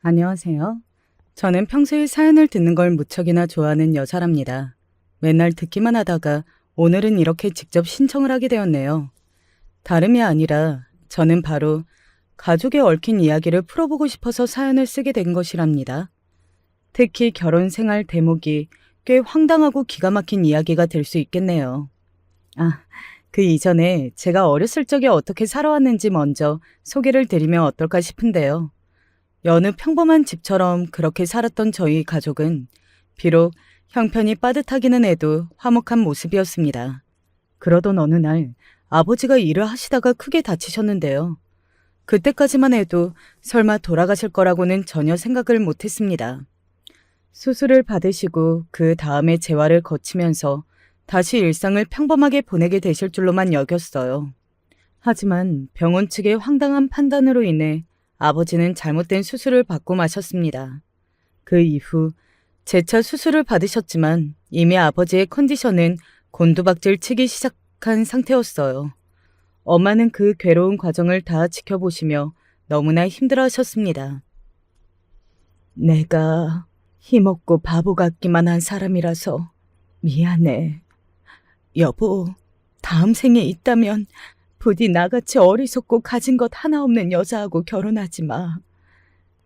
안녕하세요. 저는 평소에 사연을 듣는 걸 무척이나 좋아하는 여자랍니다. 맨날 듣기만 하다가 오늘은 이렇게 직접 신청을 하게 되었네요. 다름이 아니라 저는 바로 가족에 얽힌 이야기를 풀어보고 싶어서 사연을 쓰게 된 것이랍니다. 특히 결혼 생활 대목이 꽤 황당하고 기가 막힌 이야기가 될 수 있겠네요. 아, 그 이전에 제가 어렸을 적에 어떻게 살아왔는지 먼저 소개를 드리면 어떨까 싶은데요. 여느 평범한 집처럼 그렇게 살았던 저희 가족은 비록 형편이 빠듯하기는 해도 화목한 모습이었습니다. 그러던 어느 날 아버지가 일을 하시다가 크게 다치셨는데요. 그때까지만 해도 설마 돌아가실 거라고는 전혀 생각을 못했습니다. 수술을 받으시고 그 다음에 재활을 거치면서 다시 일상을 평범하게 보내게 되실 줄로만 여겼어요. 하지만 병원 측의 황당한 판단으로 인해 아버지는 잘못된 수술을 받고 마셨습니다. 그 이후 재차 수술을 받으셨지만 이미 아버지의 컨디션은 곤두박질 치기 시작한 상태였어요. 엄마는 그 괴로운 과정을 다 지켜보시며 너무나 힘들어하셨습니다. 내가 힘없고 바보 같기만 한 사람이라서 미안해. 여보, 다음 생에 있다면 부디 나같이 어리석고 가진 것 하나 없는 여자하고 결혼하지 마.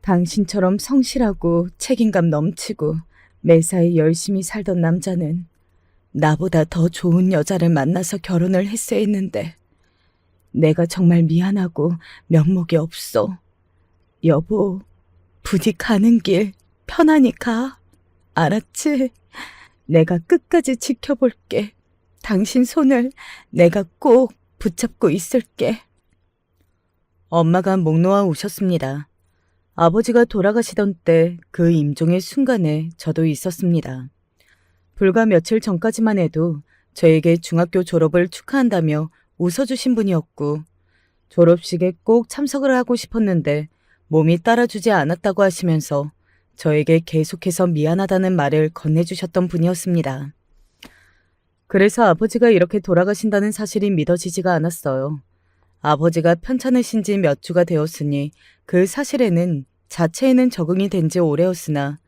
당신처럼 성실하고 책임감 넘치고 매사에 열심히 살던 남자는 나보다 더 좋은 여자를 만나서 결혼을 했어야 했는데 내가 정말 미안하고 면목이 없어. 여보, 부디 가는 길 편안히 가. 알았지? 내가 끝까지 지켜볼게. 당신 손을 내가 꼭 붙잡고 있을게. 엄마가 목 놓아 우셨습니다. 아버지가 돌아가시던 때 그 임종의 순간에 저도 있었습니다. 불과 며칠 전까지만 해도 저에게 중학교 졸업을 축하한다며 웃어주신 분이었고 졸업식에 꼭 참석을 하고 싶었는데 몸이 따라주지 않았다고 하시면서 저에게 계속해서 미안하다는 말을 건네주셨던 분이었습니다. 그래서 아버지가 이렇게 돌아가신다는 사실이 믿어지지가 않았어요. 아버지가 편찮으신 지 몇 주가 되었으니 그 사실에는 자체에는 적응이 된 지 오래였으나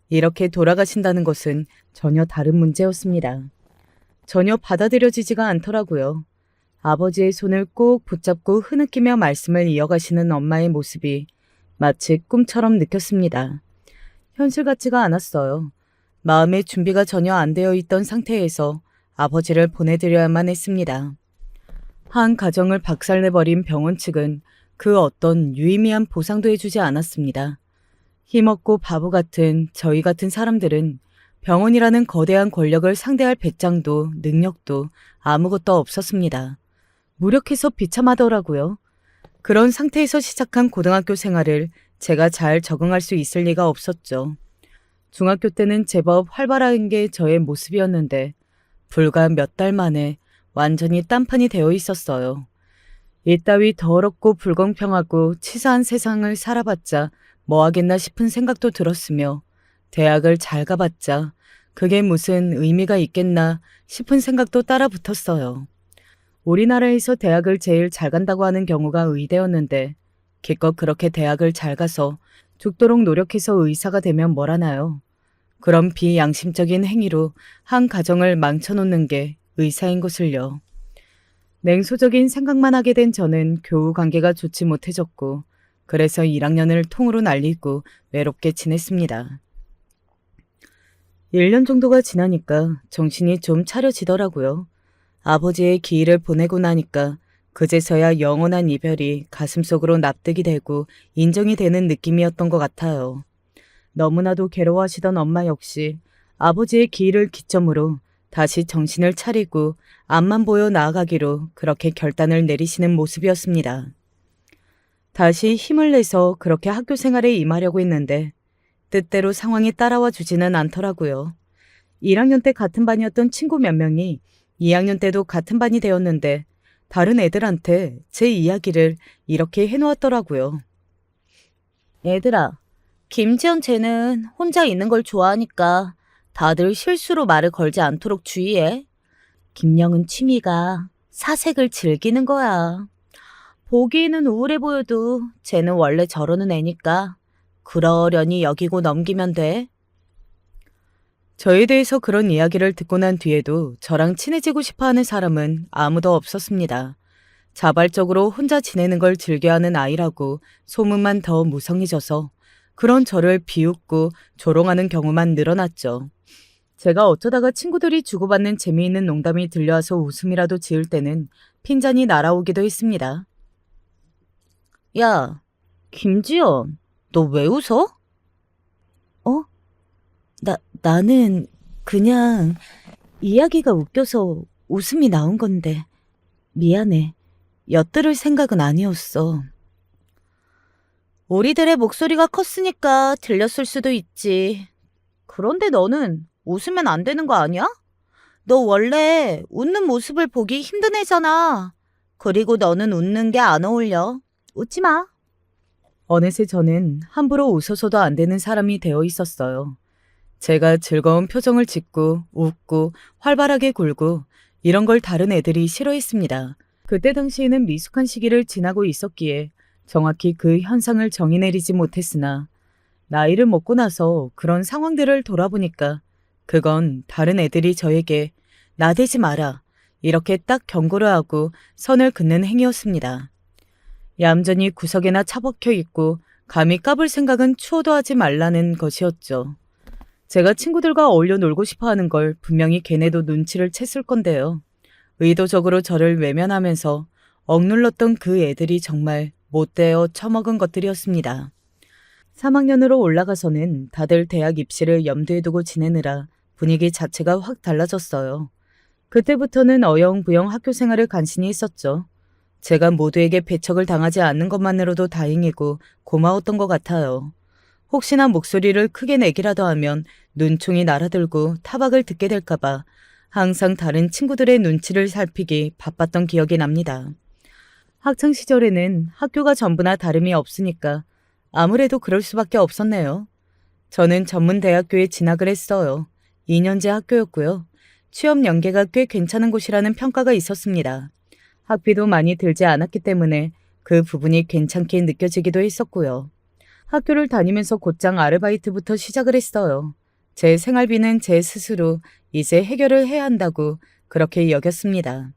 이렇게 돌아가신다는 것은 전혀 다른 문제였습니다. 전혀 받아들여지지가 않더라고요. 아버지의 손을 꼭 붙잡고 흐느끼며 말씀을 이어가시는 엄마의 모습이 마치 꿈처럼 느꼈습니다. 현실 같지가 않았어요. 마음의 준비가 전혀 안 되어 있던 상태에서 아버지를 보내드려야만 했습니다. 한 가정을 박살내버린 병원 측은 그 어떤 유의미한 보상도 해주지 않았습니다. 힘없고 바보 같은 저희 같은 사람들은 병원이라는 거대한 권력을 상대할 배짱도 능력도 아무것도 없었습니다. 무력해서 비참하더라고요. 그런 상태에서 시작한 고등학교 생활을 제가 잘 적응할 수 있을 리가 없었죠. 중학교 때는 제법 활발한 게 저의 모습이었는데 불과 몇 달 만에 완전히 딴판이 되어 있었어요. 이따위 더럽고 불공평하고 치사한 세상을 살아봤자 뭐하겠나 싶은 생각도 들었으며 대학을 잘 가봤자 그게 무슨 의미가 있겠나 싶은 생각도 따라 붙었어요. 우리나라에서 대학을 제일 잘 간다고 하는 경우가 의대였는데 기껏 그렇게 대학을 잘 가서 죽도록 노력해서 의사가 되면 뭘 하나요? 그런 비양심적인 행위로 한 가정을 망쳐놓는 게 의사인 것을요. 냉소적인 생각만 하게 된 저는 교우 관계가 좋지 못해졌고 그래서 1학년을 통으로 날리고 외롭게 지냈습니다. 1년 정도가 지나니까 정신이 좀 차려지더라고요. 아버지의 기일을 보내고 나니까 그제서야 영원한 이별이 가슴속으로 납득이 되고 인정이 되는 느낌이었던 것 같아요. 너무나도 괴로워하시던 엄마 역시 아버지의 기일을 기점으로 다시 정신을 차리고 앞만 보여 나아가기로 그렇게 결단을 내리시는 모습이었습니다. 다시 힘을 내서 그렇게 학교 생활에 임하려고 했는데 뜻대로 상황이 따라와 주지는 않더라고요. 1학년 때 같은 반이었던 친구 몇 명이 2학년 때도 같은 반이 되었는데 다른 애들한테 제 이야기를 이렇게 해놓았더라고요. 얘들아, 김지연 쟤는 혼자 있는 걸 좋아하니까 다들 실수로 말을 걸지 않도록 주의해. 김영은 취미가 사색을 즐기는 거야. 보기에는 우울해 보여도 쟤는 원래 저러는 애니까 그러려니 여기고 넘기면 돼. 저에 대해서 그런 이야기를 듣고 난 뒤에도 저랑 친해지고 싶어 하는 사람은 아무도 없었습니다. 자발적으로 혼자 지내는 걸 즐겨하는 아이라고 소문만 더 무성해져서 그런 저를 비웃고 조롱하는 경우만 늘어났죠. 제가 어쩌다가 친구들이 주고받는 재미있는 농담이 들려와서 웃음이라도 지을 때는 핀잔이 날아오기도 했습니다. 야, 김지연, 너 왜 웃어? 어? 나는 그냥 이야기가 웃겨서 웃음이 나온 건데 미안해. 엿들을 생각은 아니었어. 우리들의 목소리가 컸으니까 들렸을 수도 있지. 그런데 너는 웃으면 안 되는 거 아니야? 너 원래 웃는 모습을 보기 힘든 애잖아. 그리고 너는 웃는 게 안 어울려. 웃지 마. 어느새 저는 함부로 웃어서도 안 되는 사람이 되어 있었어요. 제가 즐거운 표정을 짓고 웃고 활발하게 굴고 이런 걸 다른 애들이 싫어했습니다. 그때 당시에는 미숙한 시기를 지나고 있었기에 정확히 그 현상을 정의 내리지 못했으나 나이를 먹고 나서 그런 상황들을 돌아보니까 그건 다른 애들이 저에게 나대지 마라 이렇게 딱 경고를 하고 선을 긋는 행위였습니다. 얌전히 구석에나 처박혀 있고 감히 까불 생각은 추호도 하지 말라는 것이었죠. 제가 친구들과 어울려 놀고 싶어 하는 걸 분명히 걔네도 눈치를 챘을 건데요. 의도적으로 저를 외면하면서 억눌렀던 그 애들이 정말 못되어 처먹은 것들이었습니다. 3학년으로 올라가서는 다들 대학 입시를 염두에 두고 지내느라 분위기 자체가 확 달라졌어요. 그때부터는 어영부영 학교 생활을 간신히 했었죠. 제가 모두에게 배척을 당하지 않는 것만으로도 다행이고 고마웠던 것 같아요. 혹시나 목소리를 크게 내기라도 하면 눈총이 날아들고 타박을 듣게 될까봐 항상 다른 친구들의 눈치를 살피기 바빴던 기억이 납니다. 학창시절에는 학교가 전부나 다름이 없으니까 아무래도 그럴 수밖에 없었네요. 저는 전문대학교에 진학을 했어요. 2년제 학교였고요. 취업 연계가 꽤 괜찮은 곳이라는 평가가 있었습니다. 학비도 많이 들지 않았기 때문에 그 부분이 괜찮게 느껴지기도 했었고요. 학교를 다니면서 곧장 아르바이트부터 시작을 했어요. 제 생활비는 제 스스로 이제 해결을 해야 한다고 그렇게 여겼습니다.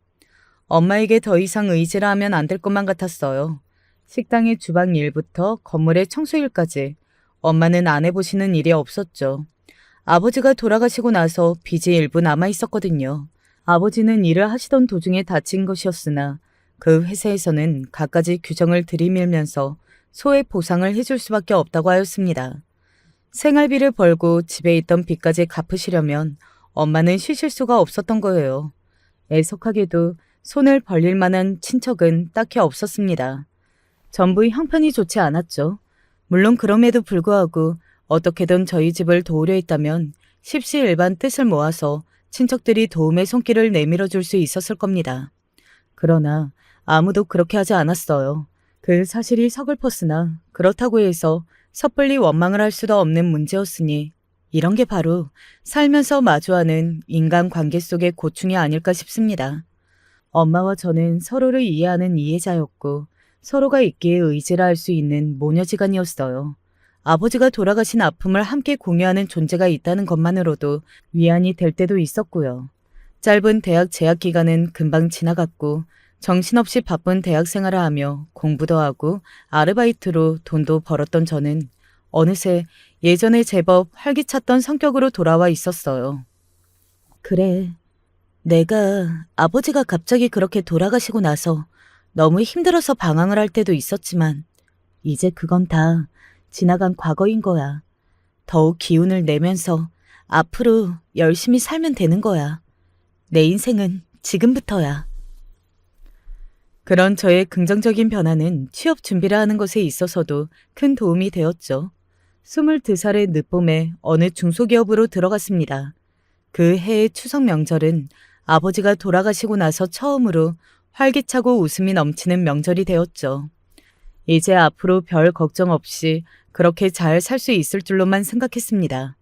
엄마에게 더 이상 의지를 하면 안 될 것만 같았어요. 식당의 주방 일부터 건물의 청소일까지 엄마는 안 해보시는 일이 없었죠. 아버지가 돌아가시고 나서 빚이 일부 남아 있었거든요. 아버지는 일을 하시던 도중에 다친 것이었으나 그 회사에서는 갖가지 규정을 들이밀면서 소액 보상을 해줄 수밖에 없다고 하였습니다. 생활비를 벌고 집에 있던 빚까지 갚으시려면 엄마는 쉬실 수가 없었던 거예요. 애석하게도 손을 벌릴 만한 친척은 딱히 없었습니다. 전부 형편이 좋지 않았죠. 물론 그럼에도 불구하고 어떻게든 저희 집을 도우려 했다면 십시일반 뜻을 모아서 친척들이 도움의 손길을 내밀어 줄 수 있었을 겁니다. 그러나 아무도 그렇게 하지 않았어요. 그 사실이 서글펐으나 그렇다고 해서 섣불리 원망을 할 수도 없는 문제였으니 이런 게 바로 살면서 마주하는 인간관계 속의 고충이 아닐까 싶습니다. 엄마와 저는 서로를 이해하는 이해자였고 서로가 있기에 의지를 할 수 있는 모녀지간이었어요. 아버지가 돌아가신 아픔을 함께 공유하는 존재가 있다는 것만으로도 위안이 될 때도 있었고요. 짧은 대학 재학 기간은 금방 지나갔고 정신없이 바쁜 대학 생활을 하며 공부도 하고 아르바이트로 돈도 벌었던 저는 어느새 예전에 제법 활기찼던 성격으로 돌아와 있었어요. 그래, 내가 아버지가 갑자기 그렇게 돌아가시고 나서 너무 힘들어서 방황을 할 때도 있었지만 이제 그건 다 지나간 과거인 거야. 더욱 기운을 내면서 앞으로 열심히 살면 되는 거야. 내 인생은 지금부터야. 그런 저의 긍정적인 변화는 취업 준비를 하는 것에 있어서도 큰 도움이 되었죠. 22살의 늦봄에 어느 중소기업으로 들어갔습니다. 그 해의 추석 명절은 아버지가 돌아가시고 나서 처음으로 활기차고 웃음이 넘치는 명절이 되었죠. 이제 앞으로 별 걱정 없이 그렇게 잘 살 수 있을 줄로만 생각했습니다.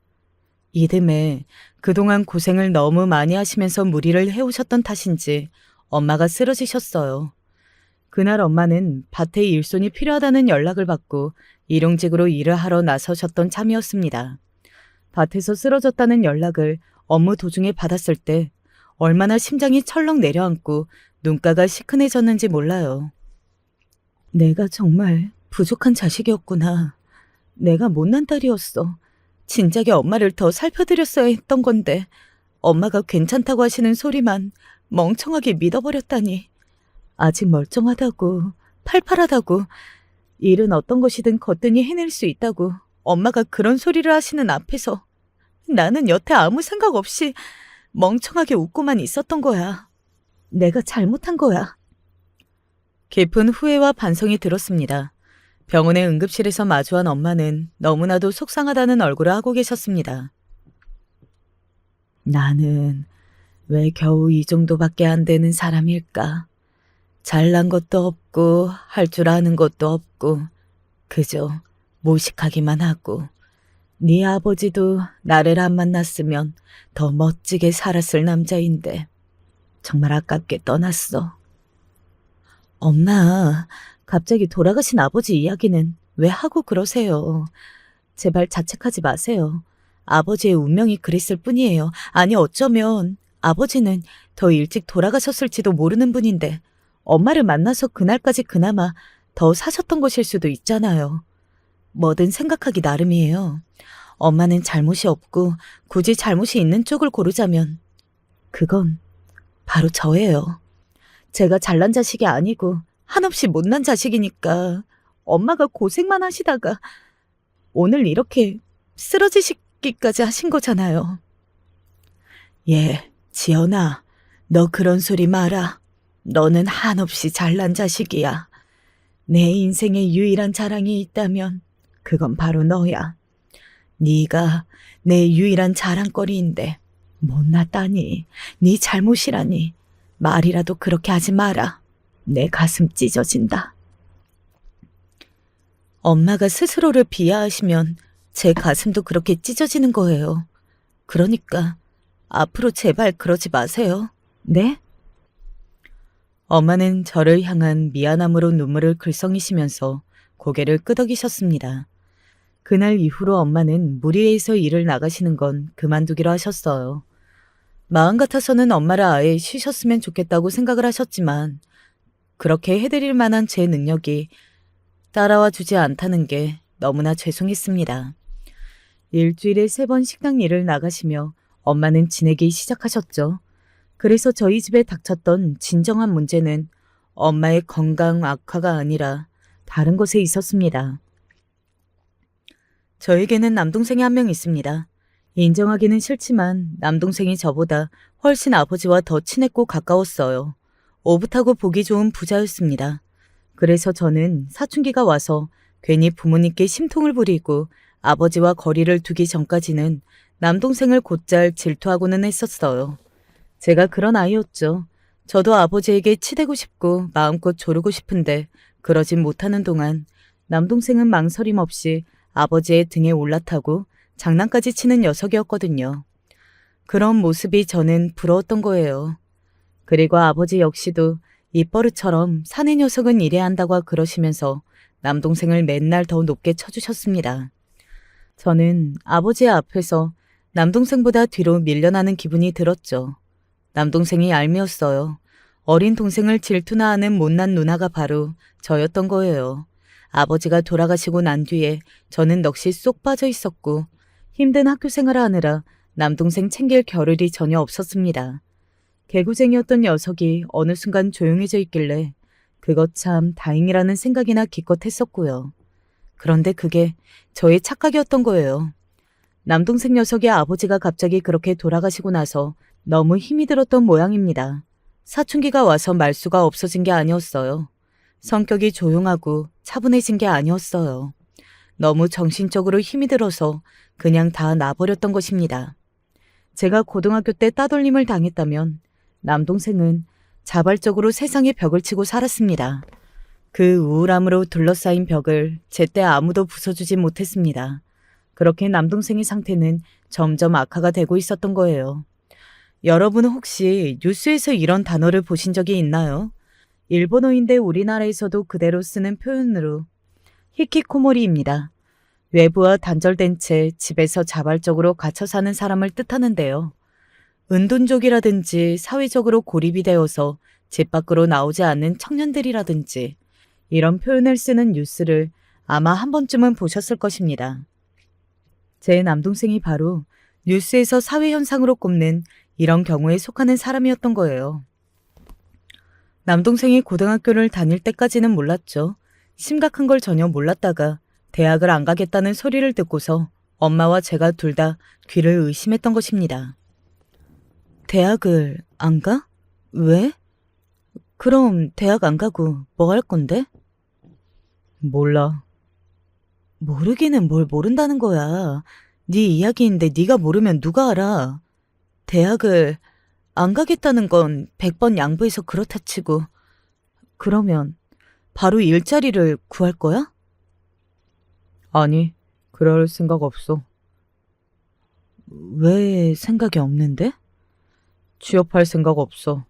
이듬해 그동안 고생을 너무 많이 하시면서 무리를 해오셨던 탓인지 엄마가 쓰러지셨어요. 그날 엄마는 밭에 일손이 필요하다는 연락을 받고 일용직으로 일을 하러 나서셨던 참이었습니다. 밭에서 쓰러졌다는 연락을 업무 도중에 받았을 때 얼마나 심장이 철렁 내려앉고 눈가가 시큰해졌는지 몰라요. 내가 정말 부족한 자식이었구나. 내가 못난 딸이었어. 진작에 엄마를 더 살펴드렸어야 했던 건데 엄마가 괜찮다고 하시는 소리만 멍청하게 믿어버렸다니. 아직 멀쩡하다고, 팔팔하다고, 일은 어떤 것이든 거뜬히 해낼 수 있다고 엄마가 그런 소리를 하시는 앞에서 나는 여태 아무 생각 없이 멍청하게 웃고만 있었던 거야. 내가 잘못한 거야. 깊은 후회와 반성이 들었습니다. 병원의 응급실에서 마주한 엄마는 너무나도 속상하다는 얼굴을 하고 계셨습니다. 나는 왜 겨우 이 정도밖에 안 되는 사람일까? 잘난 것도 없고 할 줄 아는 것도 없고 그저 무식하기만 하고 네 아버지도 나를 안 만났으면 더 멋지게 살았을 남자인데 정말 아깝게 떠났어. 엄마, 갑자기 돌아가신 아버지 이야기는 왜 하고 그러세요? 제발 자책하지 마세요. 아버지의 운명이 그랬을 뿐이에요. 아니 어쩌면 아버지는 더 일찍 돌아가셨을지도 모르는 분인데 엄마를 만나서 그날까지 그나마 더 사셨던 것일 수도 있잖아요. 뭐든 생각하기 나름이에요. 엄마는 잘못이 없고 굳이 잘못이 있는 쪽을 고르자면 그건 바로 저예요. 제가 잘난 자식이 아니고 한없이 못난 자식이니까 엄마가 고생만 하시다가 오늘 이렇게 쓰러지시기까지 하신 거잖아요. 예, 지연아, 너 그런 소리 마라. 너는 한없이 잘난 자식이야. 내 인생의 유일한 자랑이 있다면 그건 바로 너야. 네가 내 유일한 자랑거리인데 못났다니, 네 잘못이라니 말이라도 그렇게 하지 마라. 내 가슴 찢어진다. 엄마가 스스로를 비하하시면 제 가슴도 그렇게 찢어지는 거예요. 그러니까 앞으로 제발 그러지 마세요. 네? 엄마는 저를 향한 미안함으로 눈물을 글썽이시면서 고개를 끄덕이셨습니다. 그날 이후로 엄마는 무리해서 일을 나가시는 건 그만두기로 하셨어요. 마음 같아서는 엄마를 아예 쉬셨으면 좋겠다고 생각을 하셨지만 그렇게 해드릴 만한 제 능력이 따라와 주지 않다는 게 너무나 죄송했습니다. 일주일에 3번 식당 일을 나가시며 엄마는 지내기 시작하셨죠. 그래서 저희 집에 닥쳤던 진정한 문제는 엄마의 건강 악화가 아니라 다른 곳에 있었습니다. 저에게는 남동생이 한 명 있습니다. 인정하기는 싫지만 남동생이 저보다 훨씬 아버지와 더 친했고 가까웠어요. 오붓하고 보기 좋은 부자였습니다. 그래서 저는 사춘기가 와서 괜히 부모님께 심통을 부리고 아버지와 거리를 두기 전까지는 남동생을 곧잘 질투하고는 했었어요. 제가 그런 아이였죠. 저도 아버지에게 치대고 싶고 마음껏 조르고 싶은데 그러진 못하는 동안 남동생은 망설임 없이 아버지의 등에 올라타고 장난까지 치는 녀석이었거든요. 그런 모습이 저는 부러웠던 거예요. 그리고 아버지 역시도 입버릇처럼 사내 녀석은 이래야 한다고 그러시면서 남동생을 맨날 더 높게 쳐주셨습니다. 저는 아버지 앞에서 남동생보다 뒤로 밀려나는 기분이 들었죠. 남동생이 얄미웠어요. 어린 동생을 질투나 하는 못난 누나가 바로 저였던 거예요. 아버지가 돌아가시고 난 뒤에 저는 넋이 쏙 빠져 있었고 힘든 학교 생활을 하느라 남동생 챙길 겨를이 전혀 없었습니다. 개구쟁이였던 녀석이 어느 순간 조용해져 있길래 그것 참 다행이라는 생각이나 기껏 했었고요. 그런데 그게 저의 착각이었던 거예요. 남동생 녀석의 아버지가 갑자기 그렇게 돌아가시고 나서 너무 힘이 들었던 모양입니다. 사춘기가 와서 말수가 없어진 게 아니었어요. 성격이 조용하고 차분해진 게 아니었어요. 너무 정신적으로 힘이 들어서 그냥 다 놔버렸던 것입니다. 제가 고등학교 때 따돌림을 당했다면 남동생은 자발적으로 세상에 벽을 치고 살았습니다. 그 우울함으로 둘러싸인 벽을 제때 아무도 부숴주지 못했습니다. 그렇게 남동생의 상태는 점점 악화가 되고 있었던 거예요. 여러분은 혹시 뉴스에서 이런 단어를 보신 적이 있나요? 일본어인데 우리나라에서도 그대로 쓰는 표현으로 히키코모리입니다. 외부와 단절된 채 집에서 자발적으로 갇혀 사는 사람을 뜻하는데요. 은둔족이라든지 사회적으로 고립이 되어서 집 밖으로 나오지 않는 청년들이라든지 이런 표현을 쓰는 뉴스를 아마 한 번쯤은 보셨을 것입니다. 제 남동생이 바로 뉴스에서 사회현상으로 꼽는 이런 경우에 속하는 사람이었던 거예요. 남동생이 고등학교를 다닐 때까지는 몰랐죠. 심각한 걸 전혀 몰랐다가 대학을 안 가겠다는 소리를 듣고서 엄마와 제가 둘 다 귀를 의심했던 것입니다. 대학을 안 가? 왜? 그럼 대학 안 가고 뭐 할 건데? 몰라. 모르기는 뭘 모른다는 거야. 네 이야기인데 네가 모르면 누가 알아. 대학을 안 가겠다는 건 100번 양보해서 그렇다 치고 그러면 바로 일자리를 구할 거야? 아니, 그럴 생각 없어. 왜 생각이 없는데? 취업할 생각 없어.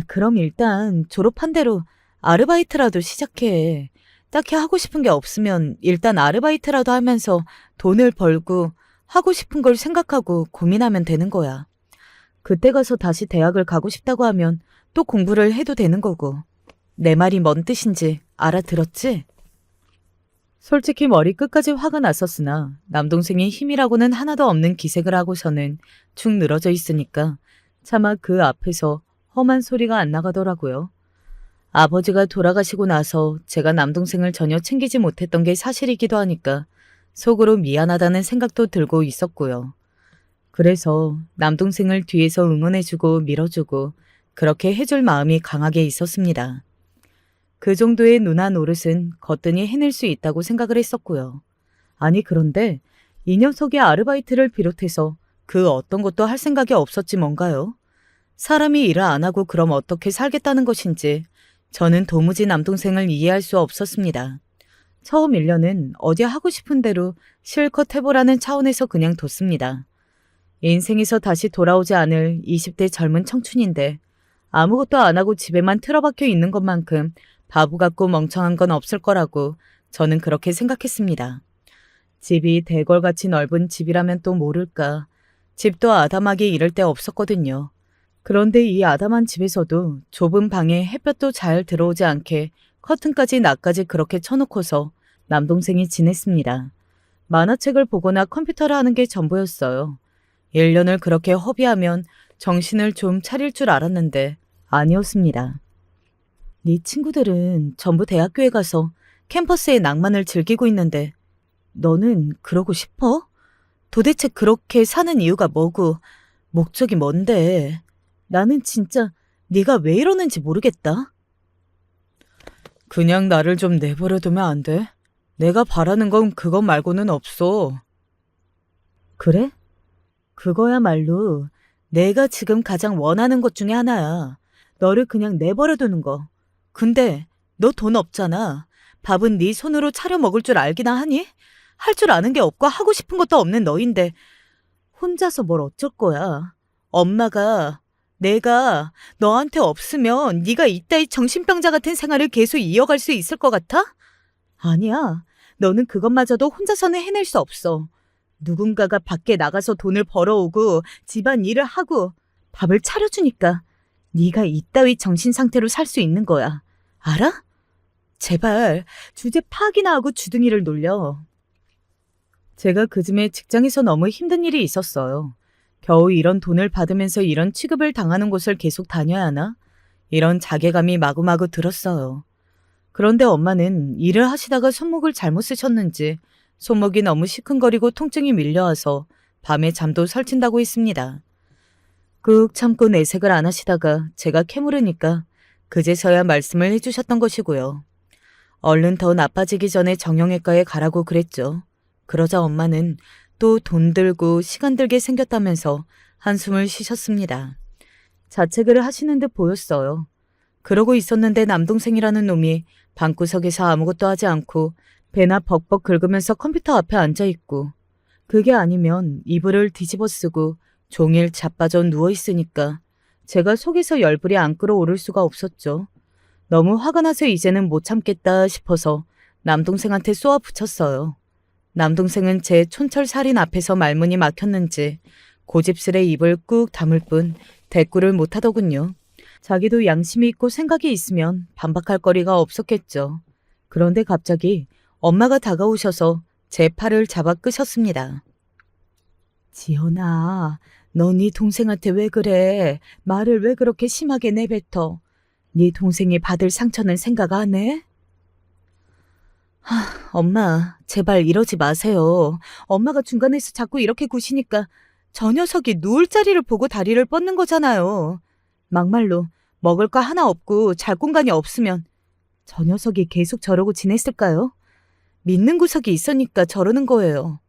그럼 일단 졸업한 대로 아르바이트라도 시작해. 딱히 하고 싶은 게 없으면 일단 아르바이트라도 하면서 돈을 벌고 하고 싶은 걸 생각하고 고민하면 되는 거야. 그때 가서 다시 대학을 가고 싶다고 하면 또 공부를 해도 되는 거고. 내 말이 뭔 뜻인지 알아들었지? 솔직히 머리 끝까지 화가 났었으나 남동생이 힘이라고는 하나도 없는 기색을 하고서는 축 늘어져 있으니까 차마 그 앞에서 험한 소리가 안 나가더라고요. 아버지가 돌아가시고 나서 제가 남동생을 전혀 챙기지 못했던 게 사실이기도 하니까 속으로 미안하다는 생각도 들고 있었고요. 그래서 남동생을 뒤에서 응원해주고 밀어주고 그렇게 해줄 마음이 강하게 있었습니다. 그 정도의 누나 노릇은 거뜬히 해낼 수 있다고 생각을 했었고요. 아니 그런데 이 녀석의 아르바이트를 비롯해서 그 어떤 것도 할 생각이 없었지 뭔가요? 사람이 일을 안 하고 그럼 어떻게 살겠다는 것인지 저는 도무지 남동생을 이해할 수 없었습니다. 처음 1년은 어디 하고 싶은 대로 실컷 해보라는 차원에서 그냥 뒀습니다. 인생에서 다시 돌아오지 않을 20대 젊은 청춘인데 아무것도 안 하고 집에만 틀어박혀 있는 것만큼 바보 같고 멍청한 건 없을 거라고 저는 그렇게 생각했습니다. 집이 대궐같이 넓은 집이라면 또 모를까. 집도 아담하게 이럴 데 없었거든요. 그런데 이 아담한 집에서도 좁은 방에 햇볕도 잘 들어오지 않게 커튼까지 나까지 그렇게 쳐놓고서 남동생이 지냈습니다. 만화책을 보거나 컴퓨터를 하는 게 전부였어요. 1년을 그렇게 허비하면 정신을 좀 차릴 줄 알았는데 아니었습니다. 네 친구들은 전부 대학교에 가서 캠퍼스의 낭만을 즐기고 있는데 너는 그러고 싶어? 도대체 그렇게 사는 이유가 뭐고 목적이 뭔데? 나는 진짜 네가 왜 이러는지 모르겠다. 그냥 나를 좀 내버려 두면 안 돼? 내가 바라는 건 그것 말고는 없어. 그래? 그거야말로 내가 지금 가장 원하는 것 중에 하나야. 너를 그냥 내버려 두는 거. 근데 너 돈 없잖아. 밥은 네 손으로 차려 먹을 줄 알기나 하니? 할 줄 아는 게 없고 하고 싶은 것도 없는 너인데 혼자서 뭘 어쩔 거야. 엄마가 내가 너한테 없으면 네가 이따위 정신병자 같은 생활을 계속 이어갈 수 있을 것 같아? 아니야. 너는 그것마저도 혼자서는 해낼 수 없어. 누군가가 밖에 나가서 돈을 벌어오고 집안 일을 하고 밥을 차려주니까 네가 이따위 정신 상태로 살 수 있는 거야. 알아? 제발 주제 파악이나 하고 주둥이를 놀려. 제가 그쯤에 직장에서 너무 힘든 일이 있었어요. 겨우 이런 돈을 받으면서 이런 취급을 당하는 곳을 계속 다녀야 하나? 이런 자괴감이 마구마구 들었어요. 그런데 엄마는 일을 하시다가 손목을 잘못 쓰셨는지 손목이 너무 시큰거리고 통증이 밀려와서 밤에 잠도 설친다고 했습니다. 꾹 참고 내색을 안 하시다가 제가 캐물으니까 그제서야 말씀을 해주셨던 것이고요. 얼른 더 나빠지기 전에 정형외과에 가라고 그랬죠. 그러자 엄마는 또 돈 들고 시간 들게 생겼다면서 한숨을 쉬셨습니다. 자책을 하시는 듯 보였어요. 그러고 있었는데 남동생이라는 놈이 방구석에서 아무것도 하지 않고 배나 벅벅 긁으면서 컴퓨터 앞에 앉아있고 그게 아니면 이불을 뒤집어 쓰고 종일 자빠져 누워있으니까 제가 속에서 열불이 안 끓어오를 수가 없었죠. 너무 화가 나서 이제는 못 참겠다 싶어서 남동생한테 쏘아 붙였어요. 남동생은 제 촌철살인 앞에서 말문이 막혔는지 고집스레 입을 꾹 다물 뿐 대꾸를 못하더군요. 자기도 양심이 있고 생각이 있으면 반박할 거리가 없었겠죠. 그런데 갑자기 엄마가 다가오셔서 제 팔을 잡아 끄셨습니다. 지연아, 너 네 동생한테 왜 그래? 말을 왜 그렇게 심하게 내뱉어? 네 동생이 받을 상처는 생각 안 해? 엄마, 제발 이러지 마세요. 엄마가 중간에서 자꾸 이렇게 구시니까 저 녀석이 누울 자리를 보고 다리를 뻗는 거잖아요. 막말로 먹을 거 하나 없고 잘 공간이 없으면 저 녀석이 계속 저러고 지냈을까요? 믿는 구석이 있으니까 저러는 거예요.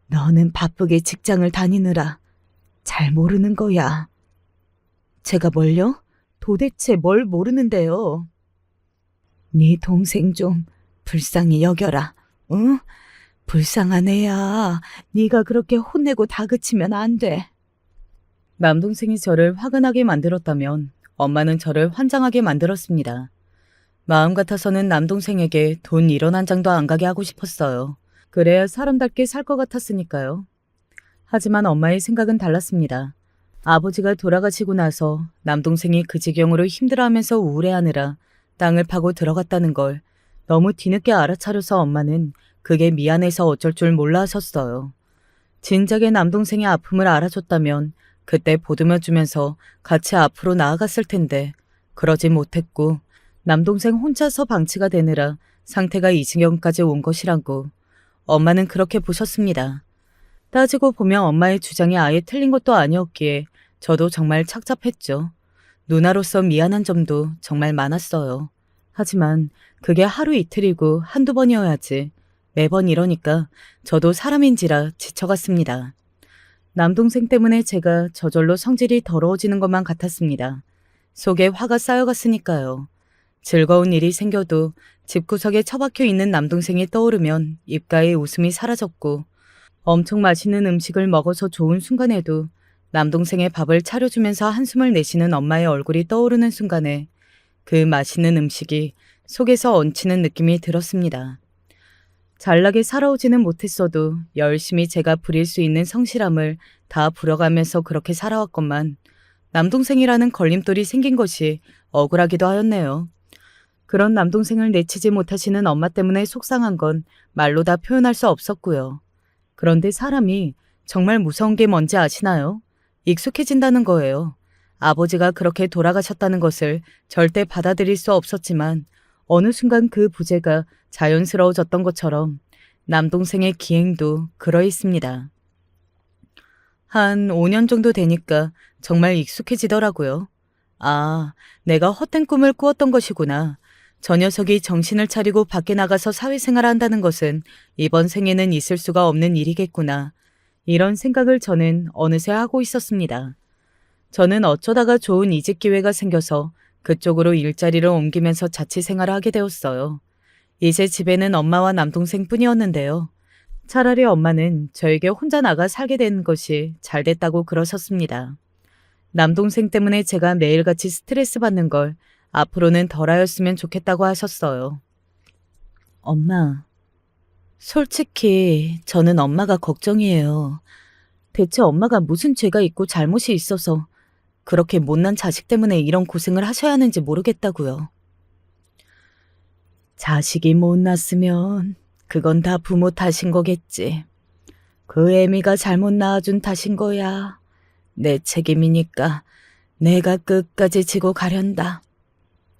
너는 바쁘게 직장을 다니느라 잘 모르는 거야. 제가 뭘요? 도대체 뭘 모르는데요? 네 동생 좀 불쌍히 여겨라. 응? 불쌍한 애야. 네가 그렇게 혼내고 다그치면 안 돼. 남동생이 저를 화가 나게 만들었다면 엄마는 저를 환장하게 만들었습니다. 마음 같아서는 남동생에게 돈 1원 한 장도 안 가게 하고 싶었어요. 그래야 사람답게 살 것 같았으니까요. 하지만 엄마의 생각은 달랐습니다. 아버지가 돌아가시고 나서 남동생이 그 지경으로 힘들어하면서 우울해하느라 땅을 파고 들어갔다는 걸 너무 뒤늦게 알아차려서 엄마는 그게 미안해서 어쩔 줄 몰라 하셨어요. 진작에 남동생의 아픔을 알아줬다면 그때 보듬어주면서 같이 앞으로 나아갔을 텐데 그러지 못했고 남동생 혼자서 방치가 되느라 상태가 이 지경까지 온 것이라고 엄마는 그렇게 보셨습니다. 따지고 보면 엄마의 주장이 아예 틀린 것도 아니었기에 저도 정말 착잡했죠. 누나로서 미안한 점도 정말 많았어요. 하지만 그게 하루 이틀이고 한두 번이어야지 매번 이러니까 저도 사람인지라 지쳐갔습니다. 남동생 때문에 제가 저절로 성질이 더러워지는 것만 같았습니다. 속에 화가 쌓여갔으니까요. 즐거운 일이 생겨도 집구석에 처박혀 있는 남동생이 떠오르면 입가에 웃음이 사라졌고 엄청 맛있는 음식을 먹어서 좋은 순간에도 남동생의 밥을 차려주면서 한숨을 내쉬는 엄마의 얼굴이 떠오르는 순간에 그 맛있는 음식이 속에서 얹히는 느낌이 들었습니다. 잘나게 살아오지는 못했어도 열심히 제가 부릴 수 있는 성실함을 다 부려가면서 그렇게 살아왔건만 남동생이라는 걸림돌이 생긴 것이 억울하기도 하였네요. 그런 남동생을 내치지 못하시는 엄마 때문에 속상한 건 말로 다 표현할 수 없었고요. 그런데 사람이 정말 무서운 게 뭔지 아시나요? 익숙해진다는 거예요. 아버지가 그렇게 돌아가셨다는 것을 절대 받아들일 수 없었지만 어느 순간 그 부재가 자연스러워졌던 것처럼 남동생의 기행도 그러했습니다. 한 5년 정도 되니까 정말 익숙해지더라고요. 아, 내가 헛된 꿈을 꾸었던 것이구나. 저 녀석이 정신을 차리고 밖에 나가서 사회생활을 한다는 것은 이번 생에는 있을 수가 없는 일이겠구나. 이런 생각을 저는 어느새 하고 있었습니다. 저는 어쩌다가 좋은 이직 기회가 생겨서 그쪽으로 일자리를 옮기면서 자취 생활을 하게 되었어요. 이제 집에는 엄마와 남동생 뿐이었는데요. 차라리 엄마는 저에게 혼자 나가 살게 된 것이 잘 됐다고 그러셨습니다. 남동생 때문에 제가 매일같이 스트레스 받는 걸 앞으로는 덜하였으면 좋겠다고 하셨어요. 엄마, 솔직히 저는 엄마가 걱정이에요. 대체 엄마가 무슨 죄가 있고 잘못이 있어서 그렇게 못난 자식 때문에 이런 고생을 하셔야 하는지 모르겠다고요. 자식이 못났으면 그건 다 부모 탓인 거겠지. 그 애미가 잘못 낳아준 탓인 거야. 내 책임이니까 내가 끝까지 지고 가련다.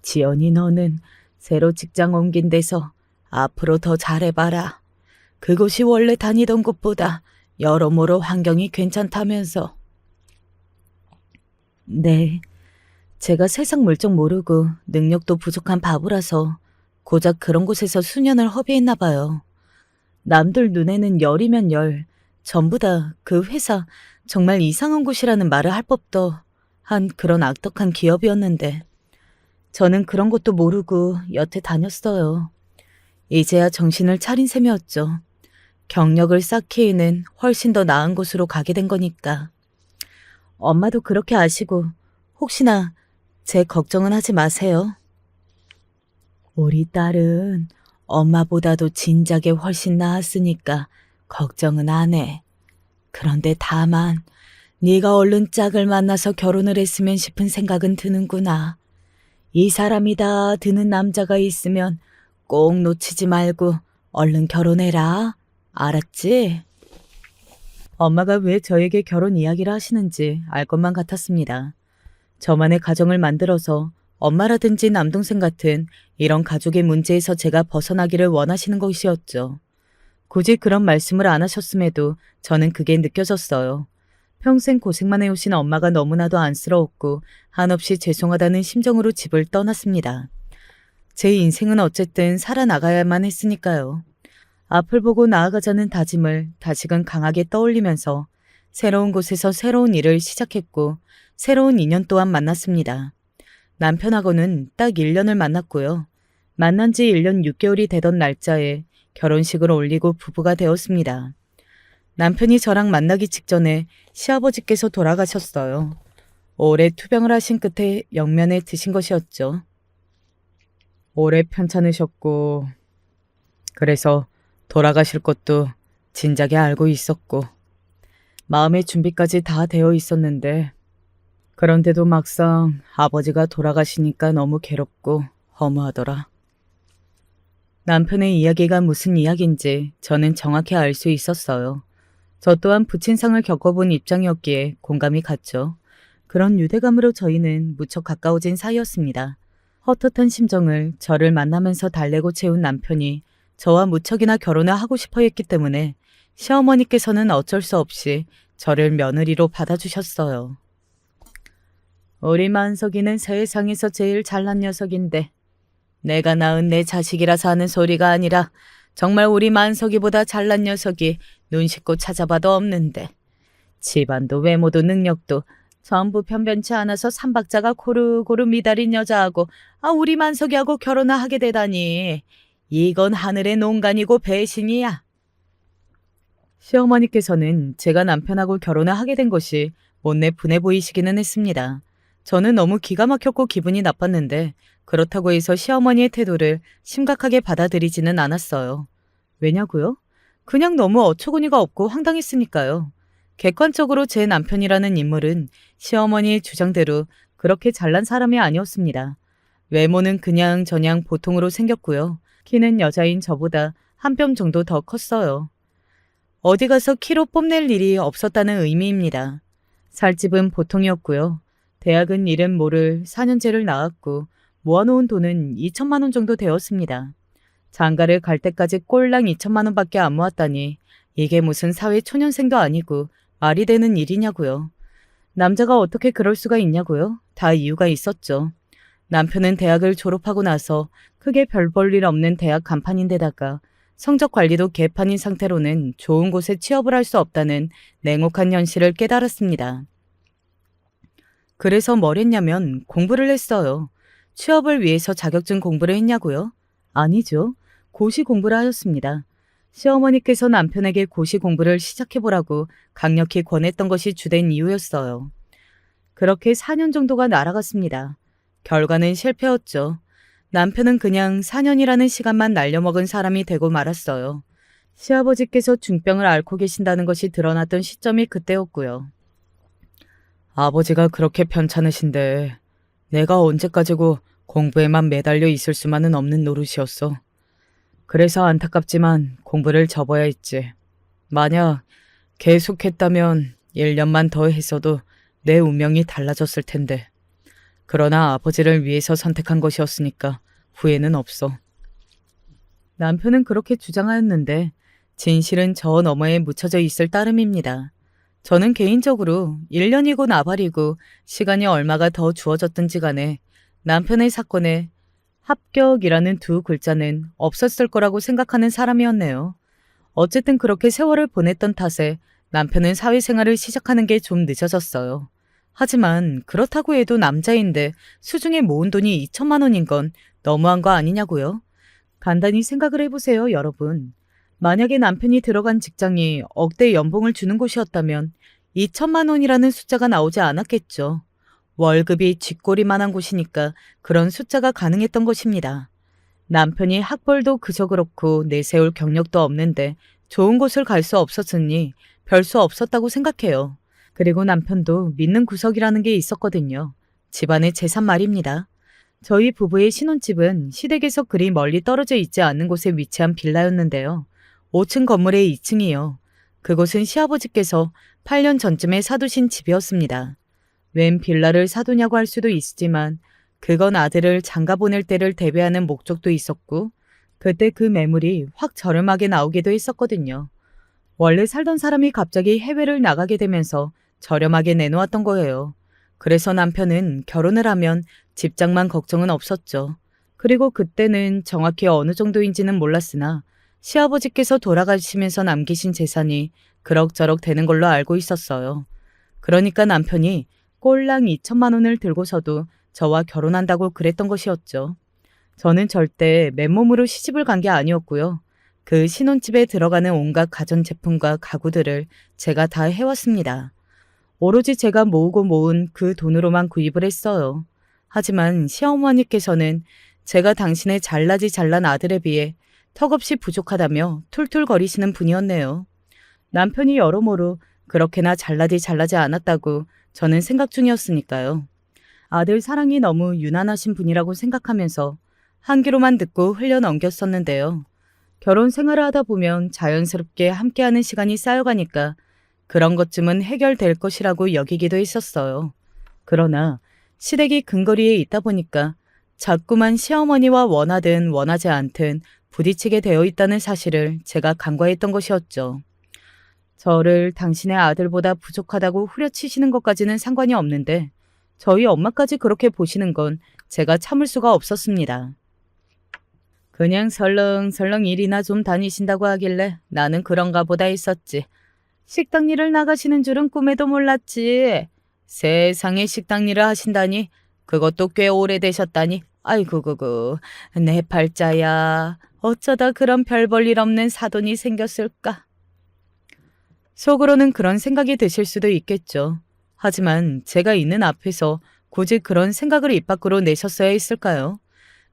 지연이 너는 새로 직장 옮긴 데서 앞으로 더 잘해봐라. 그곳이 원래 다니던 곳보다 여러모로 환경이 괜찮다면서. 네, 제가 세상 물정 모르고 능력도 부족한 바보라서 고작 그런 곳에서 수년을 허비했나 봐요. 남들 눈에는 열이면 열, 전부 다 그 회사 정말 이상한 곳이라는 말을 할 법도 한 그런 악덕한 기업이었는데 저는 그런 것도 모르고 여태 다녔어요. 이제야 정신을 차린 셈이었죠. 경력을 쌓기에는 훨씬 더 나은 곳으로 가게 된 거니까. 엄마도 그렇게 아시고 혹시나 제 걱정은 하지 마세요. 우리 딸은 엄마보다도 진작에 훨씬 나았으니까 걱정은 안 해. 그런데 다만 네가 얼른 짝을 만나서 결혼을 했으면 싶은 생각은 드는구나. 이 사람이다 드는 남자가 있으면 꼭 놓치지 말고 얼른 결혼해라. 알았지? 엄마가 왜 저에게 결혼 이야기를 하시는지 알 것만 같았습니다. 저만의 가정을 만들어서 엄마라든지 남동생 같은 이런 가족의 문제에서 제가 벗어나기를 원하시는 것이었죠. 굳이 그런 말씀을 안 하셨음에도 저는 그게 느껴졌어요. 평생 고생만 해오신 엄마가 너무나도 안쓰러웠고 한없이 죄송하다는 심정으로 집을 떠났습니다. 제 인생은 어쨌든 살아나가야만 했으니까요. 앞을 보고 나아가자는 다짐을 다시금 강하게 떠올리면서 새로운 곳에서 새로운 일을 시작했고 새로운 인연 또한 만났습니다. 남편하고는 딱 1년을 만났고요. 만난 지 1년 6개월이 되던 날짜에 결혼식을 올리고 부부가 되었습니다. 남편이 저랑 만나기 직전에 시아버지께서 돌아가셨어요. 오래 투병을 하신 끝에 영면에 드신 것이었죠. 오래 편찮으셨고 그래서 돌아가실 것도 진작에 알고 있었고 마음의 준비까지 다 되어 있었는데 그런데도 막상 아버지가 돌아가시니까 너무 괴롭고 허무하더라. 남편의 이야기가 무슨 이야기인지 저는 정확히 알 수 있었어요. 저 또한 부친상을 겪어본 입장이었기에 공감이 갔죠. 그런 유대감으로 저희는 무척 가까워진 사이였습니다. 헛헛한 심정을 저를 만나면서 달래고 채운 남편이 저와 무척이나 결혼을 하고 싶어 했기 때문에 시어머니께서는 어쩔 수 없이 저를 며느리로 받아주셨어요. 우리 만석이는 세상에서 제일 잘난 녀석인데 내가 낳은 내 자식이라서 하는 소리가 아니라 정말 우리 만석이보다 잘난 녀석이 눈 씻고 찾아봐도 없는데 집안도 외모도 능력도 전부 변변치 않아서 삼박자가 고루고루 미달인 여자하고 우리 만석이하고 결혼을 하게 되다니 이건 하늘의 농간이고 배신이야. 시어머니께서는 제가 남편하고 결혼을 하게 된 것이 못내 분해 보이시기는 했습니다. 저는 너무 기가 막혔고 기분이 나빴는데 그렇다고 해서 시어머니의 태도를 심각하게 받아들이지는 않았어요. 왜냐고요? 그냥 너무 어처구니가 없고 황당했으니까요. 객관적으로 제 남편이라는 인물은 시어머니의 주장대로 그렇게 잘난 사람이 아니었습니다. 외모는 그냥 저냥 보통으로 생겼고요. 키는 여자인 저보다 한 뼘 정도 더 컸어요. 어디 가서 키로 뽐낼 일이 없었다는 의미입니다. 살집은 보통이었고요. 대학은 이름 모를 4년제를 나왔고 모아놓은 돈은 2천만 원 정도 되었습니다. 장가를 갈 때까지 꼴랑 2천만 원밖에 안 모았다니 이게 무슨 사회 초년생도 아니고 말이 되는 일이냐고요. 남자가 어떻게 그럴 수가 있냐고요. 다 이유가 있었죠. 남편은 대학을 졸업하고 나서 크게 별 볼 일 없는 대학 간판인데다가 성적 관리도 개판인 상태로는 좋은 곳에 취업을 할 수 없다는 냉혹한 현실을 깨달았습니다. 그래서 뭘 했냐면 공부를 했어요. 취업을 위해서 자격증 공부를 했냐고요? 아니죠. 고시 공부를 하였습니다. 시어머니께서 남편에게 고시 공부를 시작해보라고 강력히 권했던 것이 주된 이유였어요. 그렇게 4년 정도가 날아갔습니다. 결과는 실패였죠. 남편은 그냥 4년이라는 시간만 날려먹은 사람이 되고 말았어요. 시아버지께서 중병을 앓고 계신다는 것이 드러났던 시점이 그때였고요. 아버지가 그렇게 편찮으신데 내가 언제까지고 공부에만 매달려 있을 수만은 없는 노릇이었어. 그래서 안타깝지만 공부를 접어야 했지. 만약 계속했다면 1년만 더 했어도 내 운명이 달라졌을 텐데. 그러나 아버지를 위해서 선택한 것이었으니까 후회는 없어. 남편은 그렇게 주장하였는데 진실은 저 너머에 묻혀져 있을 따름입니다. 저는 개인적으로 1년이고 나발이고 시간이 얼마가 더 주어졌든지 간에 남편의 사건에 합격이라는 두 글자는 없었을 거라고 생각하는 사람이었네요. 어쨌든 그렇게 세월을 보냈던 탓에 남편은 사회생활을 시작하는 게 좀 늦어졌어요. 하지만 그렇다고 해도 남자인데 수중에 모은 돈이 2천만 원인 건 너무한 거 아니냐고요? 간단히 생각을 해보세요, 여러분. 만약에 남편이 들어간 직장이 억대 연봉을 주는 곳이었다면 2천만 원이라는 숫자가 나오지 않았겠죠. 월급이 쥐꼬리만한 곳이니까 그런 숫자가 가능했던 것입니다. 남편이 학벌도 그저 그렇고 내세울 경력도 없는데 좋은 곳을 갈 수 없었으니 별 수 없었다고 생각해요. 그리고 남편도 믿는 구석이라는 게 있었거든요. 집안의 재산 말입니다. 저희 부부의 신혼집은 시댁에서 그리 멀리 떨어져 있지 않는 곳에 위치한 빌라였는데요. 5층 건물의 2층이요. 그곳은 시아버지께서 8년 전쯤에 사두신 집이었습니다. 웬 빌라를 사두냐고 할 수도 있지만 그건 아들을 장가 보낼 때를 대비하는 목적도 있었고 그때 그 매물이 확 저렴하게 나오기도 했었거든요. 원래 살던 사람이 갑자기 해외를 나가게 되면서 저렴하게 내놓았던 거예요. 그래서 남편은 결혼을 하면 집장만 걱정은 없었죠. 그리고 그때는 정확히 어느 정도인지는 몰랐으나 시아버지께서 돌아가시면서 남기신 재산이 그럭저럭 되는 걸로 알고 있었어요. 그러니까 남편이 꼴랑 2천만 원을 들고서도 저와 결혼한다고 그랬던 것이었죠. 저는 절대 맨몸으로 시집을 간 게 아니었고요. 그 신혼집에 들어가는 온갖 가전제품과 가구들을 제가 다 해왔습니다. 오로지 제가 모으고 모은 그 돈으로만 구입을 했어요. 하지만 시어머니께서는 제가 당신의 잘나지 잘난 아들에 비해 턱없이 부족하다며 툴툴거리시는 분이었네요. 남편이 여러모로 그렇게나 잘나지 않았다고 저는 생각 중이었으니까요. 아들 사랑이 너무 유난하신 분이라고 생각하면서 한 귀로만 듣고 흘려 넘겼었는데요. 결혼 생활을 하다 보면 자연스럽게 함께하는 시간이 쌓여가니까 그런 것쯤은 해결될 것이라고 여기기도 했었어요. 그러나 시댁이 근거리에 있다 보니까 자꾸만 시어머니와 원하든 원하지 않든 부딪히게 되어 있다는 사실을 제가 간과했던 것이었죠. 저를 당신의 아들보다 부족하다고 후려치시는 것까지는 상관이 없는데 저희 엄마까지 그렇게 보시는 건 제가 참을 수가 없었습니다. 그냥 설렁설렁 일이나 좀 다니신다고 하길래 나는 그런가 보다 했었지. 식당 일을 나가시는 줄은 꿈에도 몰랐지. 세상에 식당 일을 하신다니. 그것도 꽤 오래되셨다니. 아이고 그거 내 팔자야. 어쩌다 그런 별 볼 일 없는 사돈이 생겼을까. 속으로는 그런 생각이 드실 수도 있겠죠. 하지만 제가 있는 앞에서 굳이 그런 생각을 입 밖으로 내셨어야 했을까요?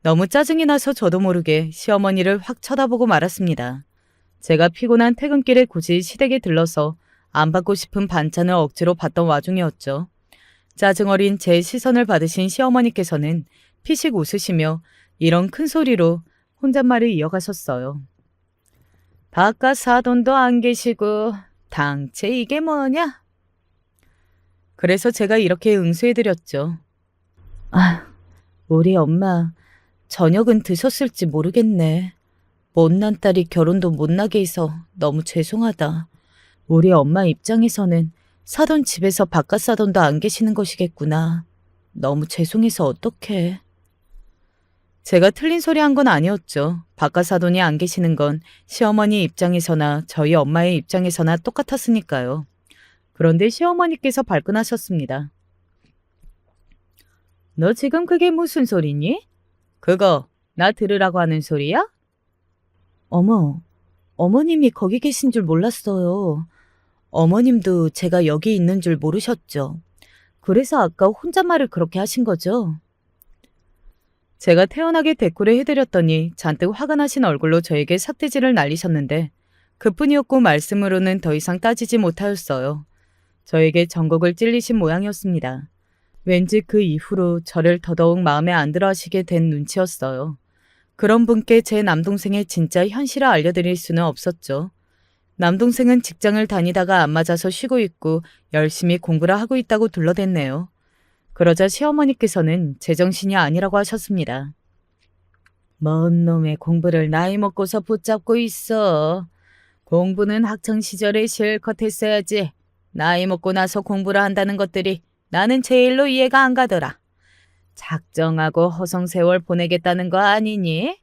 너무 짜증이 나서 저도 모르게 시어머니를 확 쳐다보고 말았습니다. 제가 피곤한 퇴근길에 굳이 시댁에 들러서 안 받고 싶은 반찬을 억지로 받던 와중이었죠. 짜증 어린 제 시선을 받으신 시어머니께서는 피식 웃으시며 이런 큰 소리로 혼잣말을 이어가셨어요. 바깥 사돈도 안 계시고 당체 이게 뭐냐? 그래서 제가 이렇게 응수해드렸죠. 아, 우리 엄마 저녁은 드셨을지 모르겠네. 못난 딸이 결혼도 못나게 해서 너무 죄송하다. 우리 엄마 입장에서는 사돈 집에서 바깥 사돈도 안 계시는 것이겠구나. 너무 죄송해서 어떡해. 제가 틀린 소리 한 건 아니었죠. 바깥 사돈이 안 계시는 건 시어머니 입장에서나 저희 엄마의 입장에서나 똑같았으니까요. 그런데 시어머니께서 발끈하셨습니다. 너 지금 그게 무슨 소리니? 그거 나 들으라고 하는 소리야? 어머, 어머님이 거기 계신 줄 몰랐어요. 어머님도 제가 여기 있는 줄 모르셨죠. 그래서 아까 혼잣말을 그렇게 하신 거죠? 제가 태연하게 대꾸를 해드렸더니 잔뜩 화가 나신 얼굴로 저에게 삿대질을 날리셨는데 그뿐이었고 말씀으로는 더 이상 따지지 못하였어요. 저에게 전곡을 찔리신 모양이었습니다. 왠지 그 이후로 저를 더더욱 마음에 안 들어 하시게 된 눈치였어요. 그런 분께 제 남동생의 진짜 현실을 알려드릴 수는 없었죠. 남동생은 직장을 다니다가 안 맞아서 쉬고 있고 열심히 공부를 하고 있다고 둘러댔네요. 그러자 시어머니께서는 제정신이 아니라고 하셨습니다. 뭔 놈의 공부를 나이 먹고서 붙잡고 있어. 공부는 학창시절에 실컷 했어야지. 나이 먹고 나서 공부를 한다는 것들이 나는 제일로 이해가 안 가더라. 작정하고 허송세월 보내겠다는 거 아니니?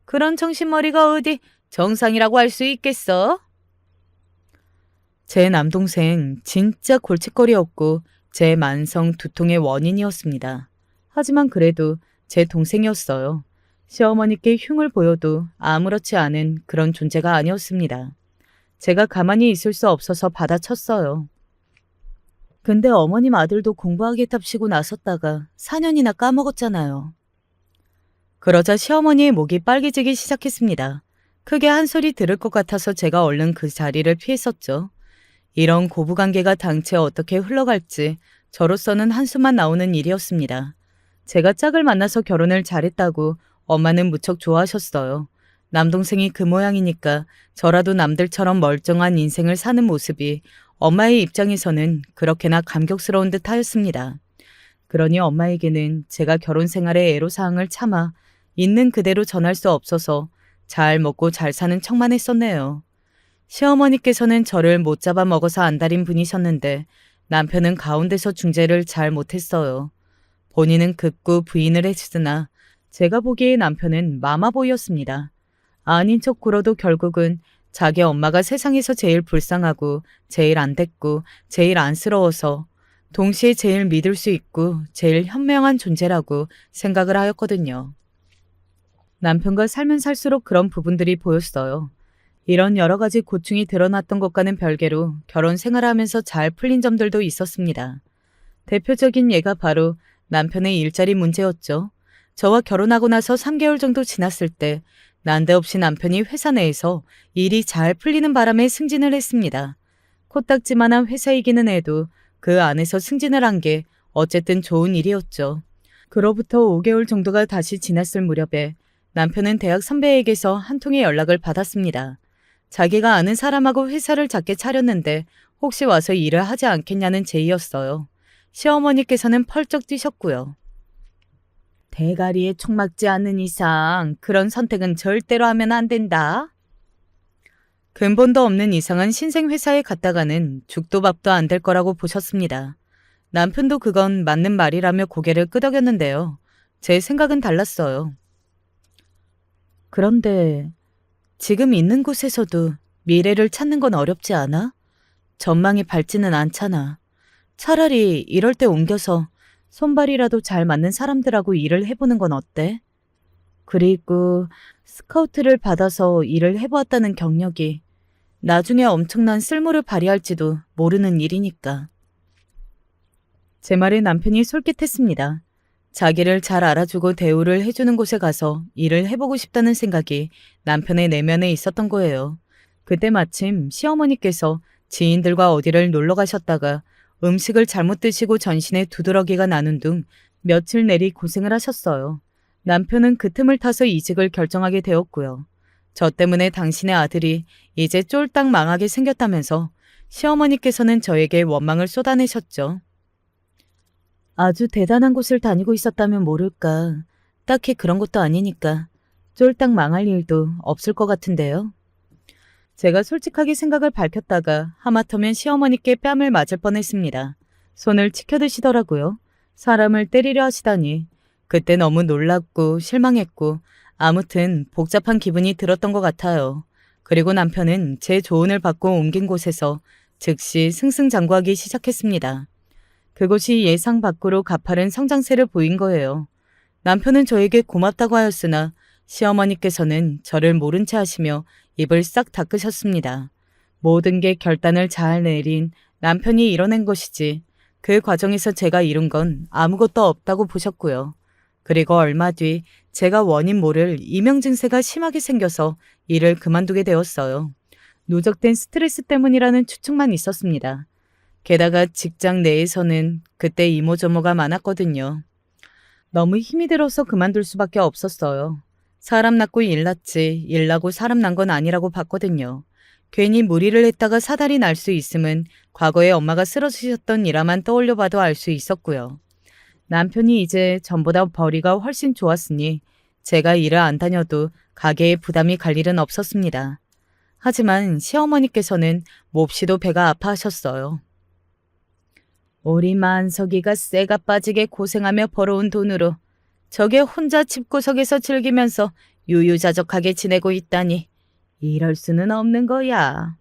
그런 정신머리가 어디 정상이라고 할 수 있겠어? 제 남동생 진짜 골칫거리였고 제 만성 두통의 원인이었습니다. 하지만 그래도 제 동생이었어요. 시어머니께 흉을 보여도 아무렇지 않은 그런 존재가 아니었습니다. 제가 가만히 있을 수 없어서 받아쳤어요. 근데 어머님 아들도 공부하겠답시고 나섰다가 4년이나 까먹었잖아요. 그러자 시어머니의 목이 빨개지기 시작했습니다. 크게 한 소리 들을 것 같아서 제가 얼른 그 자리를 피했었죠. 이런 고부관계가 당최 어떻게 흘러갈지 저로서는 한숨만 나오는 일이었습니다. 제가 짝을 만나서 결혼을 잘했다고 엄마는 무척 좋아하셨어요. 남동생이 그 모양이니까 저라도 남들처럼 멀쩡한 인생을 사는 모습이 엄마의 입장에서는 그렇게나 감격스러운 듯 하였습니다. 그러니 엄마에게는 제가 결혼 생활의 애로사항을 참아 있는 그대로 전할 수 없어서 잘 먹고 잘 사는 척만 했었네요. 시어머니께서는 저를 못 잡아 먹어서 안달인 분이셨는데 남편은 가운데서 중재를 잘 못했어요. 본인은 극구 부인을 했으나 제가 보기에 남편은 마마보이였습니다. 아닌 척 굴어도 결국은 자기 엄마가 세상에서 제일 불쌍하고 제일 안 됐고 제일 안쓰러워서 동시에 제일 믿을 수 있고 제일 현명한 존재라고 생각을 하였거든요. 남편과 살면 살수록 그런 부분들이 보였어요. 이런 여러 가지 고충이 드러났던 것과는 별개로 결혼 생활하면서 잘 풀린 점들도 있었습니다. 대표적인 예가 바로 남편의 일자리 문제였죠. 저와 결혼하고 나서 3개월 정도 지났을 때 난데없이 남편이 회사 내에서 일이 잘 풀리는 바람에 승진을 했습니다. 코딱지만한 회사이기는 해도 그 안에서 승진을 한 게 어쨌든 좋은 일이었죠. 그로부터 5개월 정도가 다시 지났을 무렵에 남편은 대학 선배에게서 한 통의 연락을 받았습니다. 자기가 아는 사람하고 회사를 작게 차렸는데 혹시 와서 일을 하지 않겠냐는 제의였어요. 시어머니께서는 펄쩍 뛰셨고요. 대가리에 총 맞지 않는 이상 그런 선택은 절대로 하면 안 된다. 근본도 없는 이상한 신생 회사에 갔다가는 죽도 밥도 안 될 거라고 보셨습니다. 남편도 그건 맞는 말이라며 고개를 끄덕였는데요. 제 생각은 달랐어요. 그런데 지금 있는 곳에서도 미래를 찾는 건 어렵지 않아? 전망이 밝지는 않잖아. 차라리 이럴 때 옮겨서 손발이라도 잘 맞는 사람들하고 일을 해보는 건 어때? 그리고 스카우트를 받아서 일을 해보았다는 경력이 나중에 엄청난 쓸모를 발휘할지도 모르는 일이니까. 제 말에 남편이 솔깃했습니다. 자기를 잘 알아주고 대우를 해주는 곳에 가서 일을 해보고 싶다는 생각이 남편의 내면에 있었던 거예요. 그때 마침 시어머니께서 지인들과 어디를 놀러 가셨다가 음식을 잘못 드시고 전신에 두드러기가 나는 둥 며칠 내리 고생을 하셨어요. 남편은 그 틈을 타서 이직을 결정하게 되었고요. 저 때문에 당신의 아들이 이제 쫄딱 망하게 생겼다면서 시어머니께서는 저에게 원망을 쏟아내셨죠. 아주 대단한 곳을 다니고 있었다면 모를까. 딱히 그런 것도 아니니까 쫄딱 망할 일도 없을 것 같은데요. 제가 솔직하게 생각을 밝혔다가 하마터면 시어머니께 뺨을 맞을 뻔했습니다. 손을 치켜드시더라고요. 사람을 때리려 하시다니. 그때 너무 놀랍고 실망했고 아무튼 복잡한 기분이 들었던 것 같아요. 그리고 남편은 제 조언을 받고 옮긴 곳에서 즉시 승승장구하기 시작했습니다. 그곳이 예상 밖으로 가파른 성장세를 보인 거예요. 남편은 저에게 고맙다고 하였으나 시어머니께서는 저를 모른 채 하시며 입을 싹 닦으셨습니다. 모든 게 결단을 잘 내린 남편이 이뤄낸 것이지 그 과정에서 제가 이룬 건 아무것도 없다고 보셨고요. 그리고 얼마 뒤 제가 원인 모를 이명 증세가 심하게 생겨서 일을 그만두게 되었어요. 누적된 스트레스 때문이라는 추측만 있었습니다. 게다가 직장 내에서는 그때 이모저모가 많았거든요. 너무 힘이 들어서 그만둘 수밖에 없었어요. 사람 낳고 일 낳지 일 낳고 사람 난 건 아니라고 봤거든요. 괜히 무리를 했다가 사달이 날 수 있음은 과거에 엄마가 쓰러지셨던 일화만 떠올려 봐도 알 수 있었고요. 남편이 이제 전보다 벌이가 훨씬 좋았으니 제가 일을 안 다녀도 가게에 부담이 갈 일은 없었습니다. 하지만 시어머니께서는 몹시도 배가 아파하셨어요. 우리 만석이가 쇠가 빠지게 고생하며 벌어온 돈으로 저게 혼자 집구석에서 즐기면서 유유자적하게 지내고 있다니 이럴 수는 없는 거야.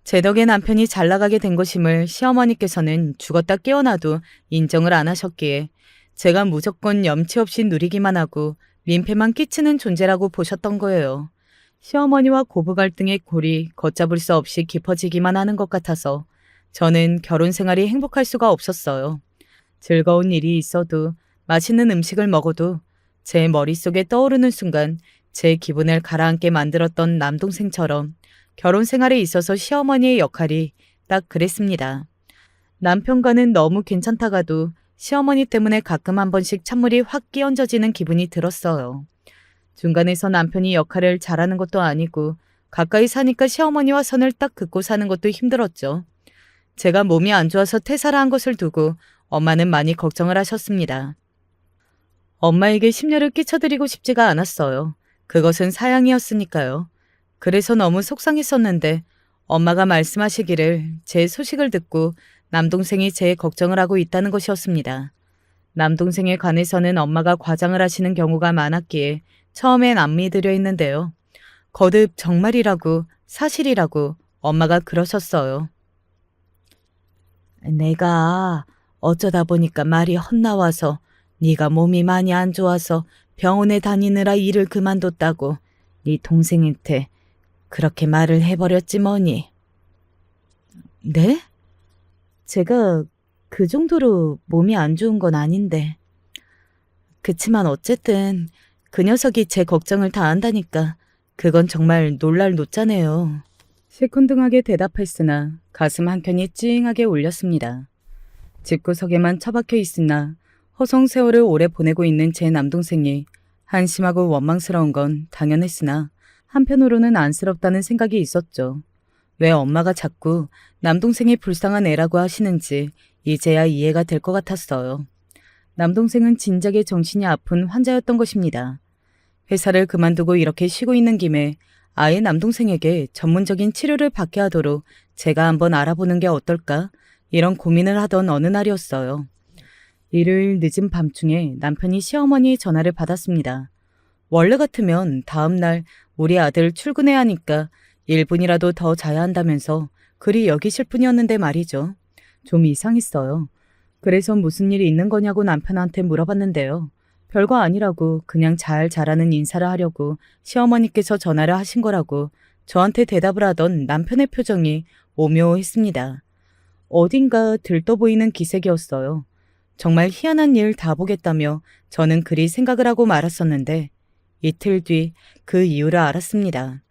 제 덕에 남편이 잘 나가게 된 것임을 시어머니께서는 죽었다 깨어나도 인정을 안 하셨기에 제가 무조건 염치 없이 누리기만 하고 민폐만 끼치는 존재라고 보셨던 거예요. 시어머니와 고부 갈등의 골이 걷잡을 수 없이 깊어지기만 하는 것 같아서 저는 결혼 생활이 행복할 수가 없었어요. 즐거운 일이 있어도 맛있는 음식을 먹어도 제 머릿속에 떠오르는 순간 제 기분을 가라앉게 만들었던 남동생처럼 결혼 생활에 있어서 시어머니의 역할이 딱 그랬습니다. 남편과는 너무 괜찮다가도 시어머니 때문에 가끔 한 번씩 찬물이 확 끼얹어지는 기분이 들었어요. 중간에서 남편이 역할을 잘하는 것도 아니고 가까이 사니까 시어머니와 선을 딱 긋고 사는 것도 힘들었죠. 제가 몸이 안 좋아서 퇴사를 한 것을 두고 엄마는 많이 걱정을 하셨습니다. 엄마에게 심려를 끼쳐드리고 싶지가 않았어요. 그것은 사양이었으니까요. 그래서 너무 속상했었는데 엄마가 말씀하시기를 제 소식을 듣고 남동생이 제 걱정을 하고 있다는 것이었습니다. 남동생에 관해서는 엄마가 과장을 하시는 경우가 많았기에 처음엔 안 믿으려 했는데요. 거듭 정말이라고 사실이라고 엄마가 그러셨어요. 내가 어쩌다 보니까 말이 헛나와서 네가 몸이 많이 안 좋아서 병원에 다니느라 일을 그만뒀다고 네 동생한테 그렇게 말을 해버렸지 뭐니. 네? 제가 그 정도로 몸이 안 좋은 건 아닌데. 그치만 어쨌든 그 녀석이 제 걱정을 다 안다니까 그건 정말 놀랄 노짜네요. 시큰둥하게 대답했으나 가슴 한켠이 찡하게 울렸습니다. 집구석에만 처박혀 있으나 허송세월을 오래 보내고 있는 제 남동생이 한심하고 원망스러운 건 당연했으나 한편으로는 안쓰럽다는 생각이 있었죠. 왜 엄마가 자꾸 남동생이 불쌍한 애라고 하시는지 이제야 이해가 될 것 같았어요. 남동생은 진작에 정신이 아픈 환자였던 것입니다. 회사를 그만두고 이렇게 쉬고 있는 김에 아예 남동생에게 전문적인 치료를 받게 하도록 제가 한번 알아보는 게 어떨까? 이런 고민을 하던 어느 날이었어요. 일요일 늦은 밤중에 남편이 시어머니의 전화를 받았습니다. 원래 같으면 다음 날 우리 아들 출근해야 하니까 1분이라도 더 자야 한다면서 그리 여기실 뿐이었는데 말이죠. 좀 이상했어요. 그래서 무슨 일이 있는 거냐고 남편한테 물어봤는데요. 별거 아니라고 그냥 잘 자라는 인사를 하려고 시어머니께서 전화를 하신 거라고 저한테 대답을 하던 남편의 표정이 오묘했습니다. 어딘가 들떠 보이는 기색이었어요. 정말 희한한 일 다 보겠다며 저는 그리 생각을 하고 말았었는데 이틀 뒤 그 이유를 알았습니다.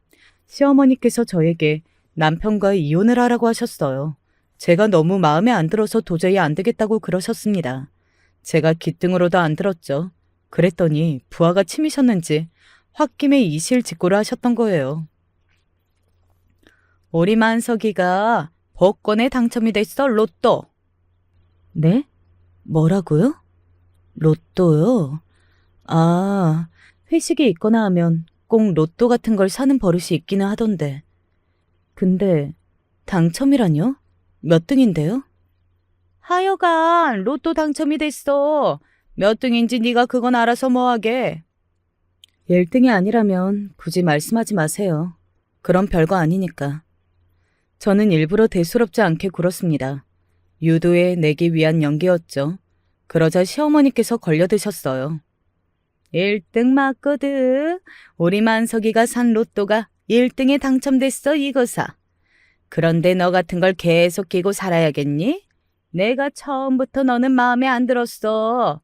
시어머니께서 저에게 남편과 이혼을 하라고 하셨어요. 제가 너무 마음에 안 들어서 도저히 안 되겠다고 그러셨습니다. 제가 기등으로도 안 들었죠. 그랬더니 부하가 치미셨는지 홧김에 이실직고를 하셨던 거예요. 우리 만석이가 복권에 당첨이 됐어, 로또. 네? 뭐라고요? 로또요? 아, 회식이 있거나 하면 꼭 로또 같은 걸 사는 버릇이 있기는 하던데. 근데 당첨이라뇨? 몇 등인데요? 하여간 로또 당첨이 됐어. 몇 등인지 네가 그건 알아서 뭐하게. 1등이 아니라면 굳이 말씀하지 마세요. 그럼 별거 아니니까. 저는 일부러 대수롭지 않게 굴었습니다. 유도에 내기 위한 연기였죠. 그러자 시어머니께서 걸려드셨어요. 1등 맞거든. 우리 만석이가 산 로또가 1등에 당첨됐어, 이거사. 그런데 너 같은 걸 계속 끼고 살아야겠니? 내가 처음부터 너는 마음에 안 들었어.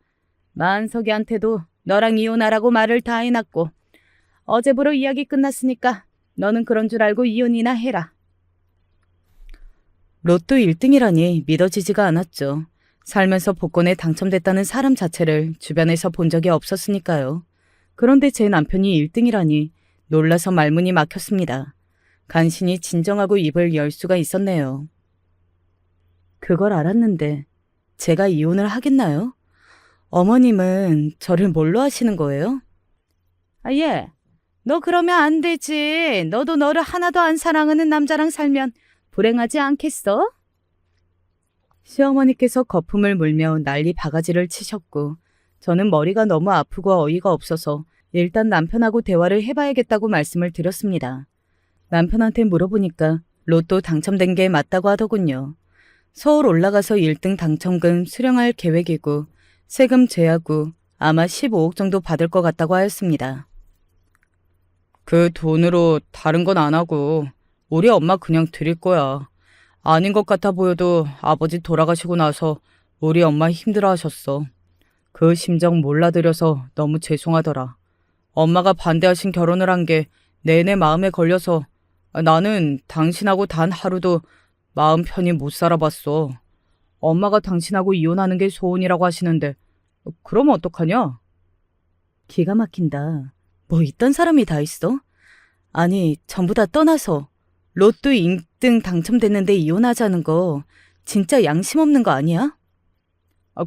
만석이한테도 너랑 이혼하라고 말을 다 해놨고 어제부로 이야기 끝났으니까 너는 그런 줄 알고 이혼이나 해라. 로또 1등이라니 믿어지지가 않았죠. 살면서 복권에 당첨됐다는 사람 자체를 주변에서 본 적이 없었으니까요. 그런데 제 남편이 1등이라니 놀라서 말문이 막혔습니다. 간신히 진정하고 입을 열 수가 있었네요. 그걸 알았는데 제가 이혼을 하겠나요? 어머님은 저를 뭘로 하시는 거예요? 아, 예. 너 그러면 안 되지. 너도 너를 하나도 안 사랑하는 남자랑 살면 불행하지 않겠어? 시어머니께서 거품을 물며 난리 바가지를 치셨고 저는 머리가 너무 아프고 어이가 없어서 일단 남편하고 대화를 해봐야겠다고 말씀을 드렸습니다. 남편한테 물어보니까 로또 당첨된 게 맞다고 하더군요. 서울 올라가서 1등 당첨금 수령할 계획이고 세금 제하고 아마 15억 정도 받을 것 같다고 하였습니다. 그 돈으로 다른 건 안 하고 우리 엄마 그냥 드릴 거야. 아닌 것 같아 보여도 아버지 돌아가시고 나서 우리 엄마 힘들어 하셨어. 그 심정 몰라드려서 너무 죄송하더라. 엄마가 반대하신 결혼을 한 게 내내 마음에 걸려서 나는 당신하고 단 하루도 마음 편히 못 살아봤어. 엄마가 당신하고 이혼하는 게 소원이라고 하시는데 그럼 어떡하냐? 기가 막힌다. 뭐 있던 사람이 다 있어? 아니, 전부 다 떠나서 로또 1등 당첨됐는데 이혼하자는 거 진짜 양심 없는 거 아니야?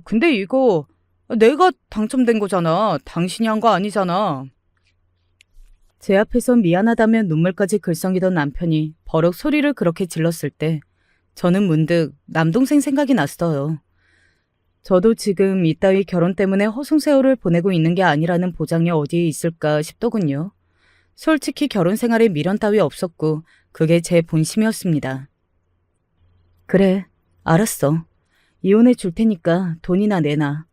근데 이거 내가 당첨된 거잖아. 당신이 한 거 아니잖아. 제 앞에서 미안하다며 눈물까지 글썽이던 남편이 버럭 소리를 그렇게 질렀을 때 저는 문득 남동생 생각이 났어요. 저도 지금 이따위 결혼 때문에 허송세월을 보내고 있는 게 아니라는 보장이 어디에 있을까 싶더군요. 솔직히 결혼 생활에 미련 따위 없었고 그게 제 본심이었습니다. 그래, 알았어. 이혼해 줄 테니까 돈이나 내놔.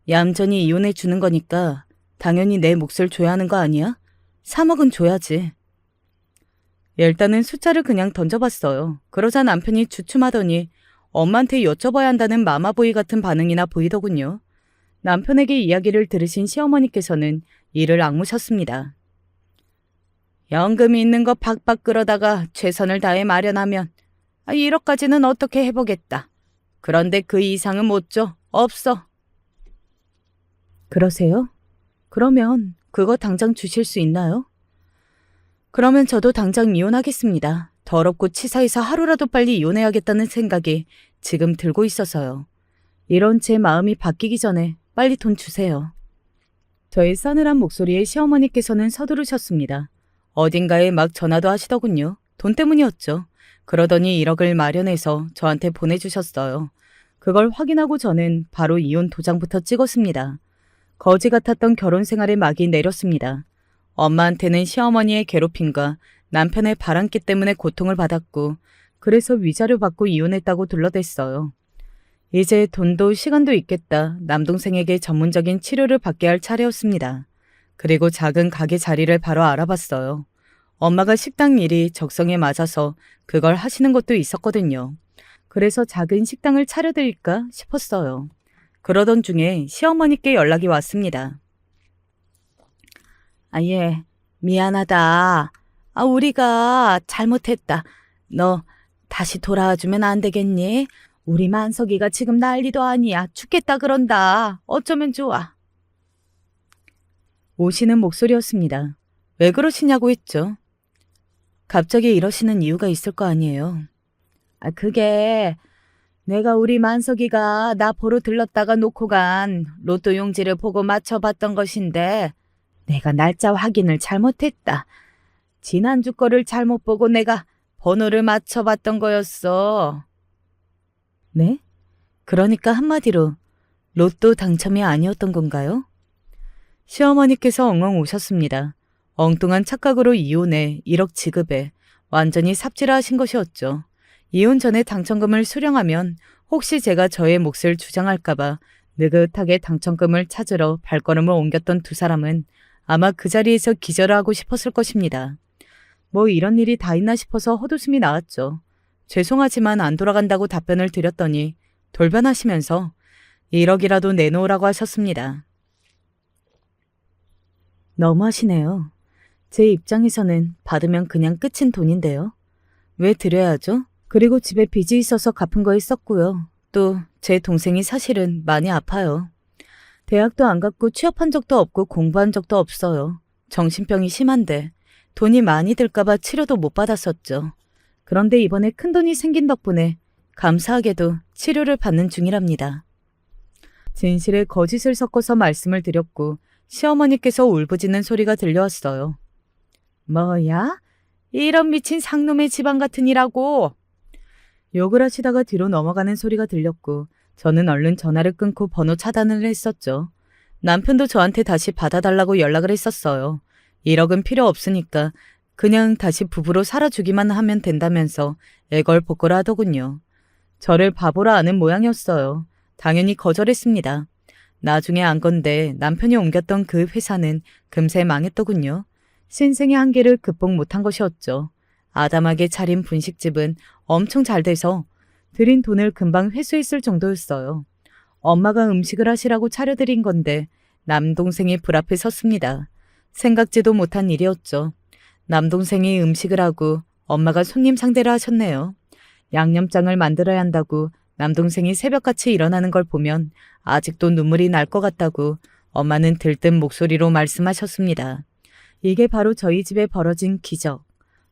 얌전히 이혼해 주는 거니까 당연히 내 몫을 줘야 하는 거 아니야? 3억은 줘야지. 일단은 숫자를 그냥 던져봤어요. 그러자 남편이 주춤하더니 엄마한테 여쭤봐야 한다는 마마보이 같은 반응이나 보이더군요. 남편에게 이야기를 들으신 시어머니께서는 이를 악무셨습니다. 연금이 있는 거 박박 끌어다가 최선을 다해 마련하면 1억까지는 어떻게 해보겠다. 그런데 그 이상은 못 줘. 없어. 그러세요? 그러면 그거 당장 주실 수 있나요? 그러면 저도 당장 이혼하겠습니다. 더럽고 치사해서 하루라도 빨리 이혼해야겠다는 생각이 지금 들고 있어서요. 이런 제 마음이 바뀌기 전에 빨리 돈 주세요. 저의 싸늘한 목소리에 시어머니께서는 서두르셨습니다. 어딘가에 막 전화도 하시더군요. 돈 때문이었죠. 그러더니 1억을 마련해서 저한테 보내주셨어요. 그걸 확인하고 저는 바로 이혼 도장부터 찍었습니다. 거지 같았던 결혼 생활의 막이 내렸습니다. 엄마한테는 시어머니의 괴롭힘과 남편의 바람기 때문에 고통을 받았고 그래서 위자료 받고 이혼했다고 둘러댔어요. 이제 돈도 시간도 있겠다 남동생에게 전문적인 치료를 받게 할 차례였습니다. 그리고 작은 가게 자리를 바로 알아봤어요. 엄마가 식당 일이 적성에 맞아서 그걸 하시는 곳도 있었거든요. 그래서 작은 식당을 차려드릴까 싶었어요. 그러던 중에 시어머니께 연락이 왔습니다. 예, 미안하다. 우리가 잘못했다. 너 다시 돌아와주면 안 되겠니? 우리 만석이가 지금 난리도 아니야. 죽겠다 그런다. 어쩌면 좋아. 오시는 목소리였습니다. 왜 그러시냐고 했죠. 갑자기 이러시는 이유가 있을 거 아니에요. 그게 내가 우리 만석이가 나 보러 들렀다가 놓고 간 로또 용지를 보고 맞춰봤던 것인데 내가 날짜 확인을 잘못했다. 지난주 거를 잘못 보고 내가 번호를 맞춰봤던 거였어. 네? 그러니까 한마디로 로또 당첨이 아니었던 건가요? 시어머니께서 엉엉 우셨습니다. 엉뚱한 착각으로 이혼해 1억 지급에 완전히 삽질하신 것이었죠. 이혼 전에 당첨금을 수령하면 혹시 제가 저의 몫을 주장할까봐 느긋하게 당첨금을 찾으러 발걸음을 옮겼던 두 사람은 아마 그 자리에서 기절을 하고 싶었을 것입니다. 뭐 이런 일이 다 있나 싶어서 헛웃음이 나왔죠. 죄송하지만 안 돌아간다고 답변을 드렸더니 돌변하시면서 1억이라도 내놓으라고 하셨습니다. 너무하시네요. 제 입장에서는 받으면 그냥 끝인 돈인데요. 왜 드려야죠? 그리고 집에 빚이 있어서 갚은 거에 썼고요. 또 제 동생이 사실은 많이 아파요. 대학도 안 갔고 취업한 적도 없고 공부한 적도 없어요. 정신병이 심한데 돈이 많이 들까봐 치료도 못 받았었죠. 그런데 이번에 큰돈이 생긴 덕분에 감사하게도 치료를 받는 중이랍니다. 진실에 거짓을 섞어서 말씀을 드렸고 시어머니께서 울부짖는 소리가 들려왔어요. 뭐야? 이런 미친 상놈의 집안 같은 이라고. 욕을 하시다가 뒤로 넘어가는 소리가 들렸고 저는 얼른 전화를 끊고 번호 차단을 했었죠. 남편도 저한테 다시 받아달라고 연락을 했었어요. 1억은 필요 없으니까 그냥 다시 부부로 살아주기만 하면 된다면서 애걸복걸 하더군요. 저를 바보라 아는 모양이었어요. 당연히 거절했습니다. 나중에 안 건데 남편이 옮겼던 그 회사는 금세 망했더군요. 신생의 한계를 극복 못한 것이었죠. 아담하게 차린 분식집은 엄청 잘 돼서 들인 돈을 금방 회수했을 정도였어요. 엄마가 음식을 하시라고 차려드린 건데 남동생이 불 앞에 섰습니다. 생각지도 못한 일이었죠. 남동생이 음식을 하고 엄마가 손님 상대를 하셨네요. 양념장을 만들어야 한다고 남동생이 새벽같이 일어나는 걸 보면 아직도 눈물이 날 것 같다고 엄마는 들뜬 목소리로 말씀하셨습니다. 이게 바로 저희 집에 벌어진 기적,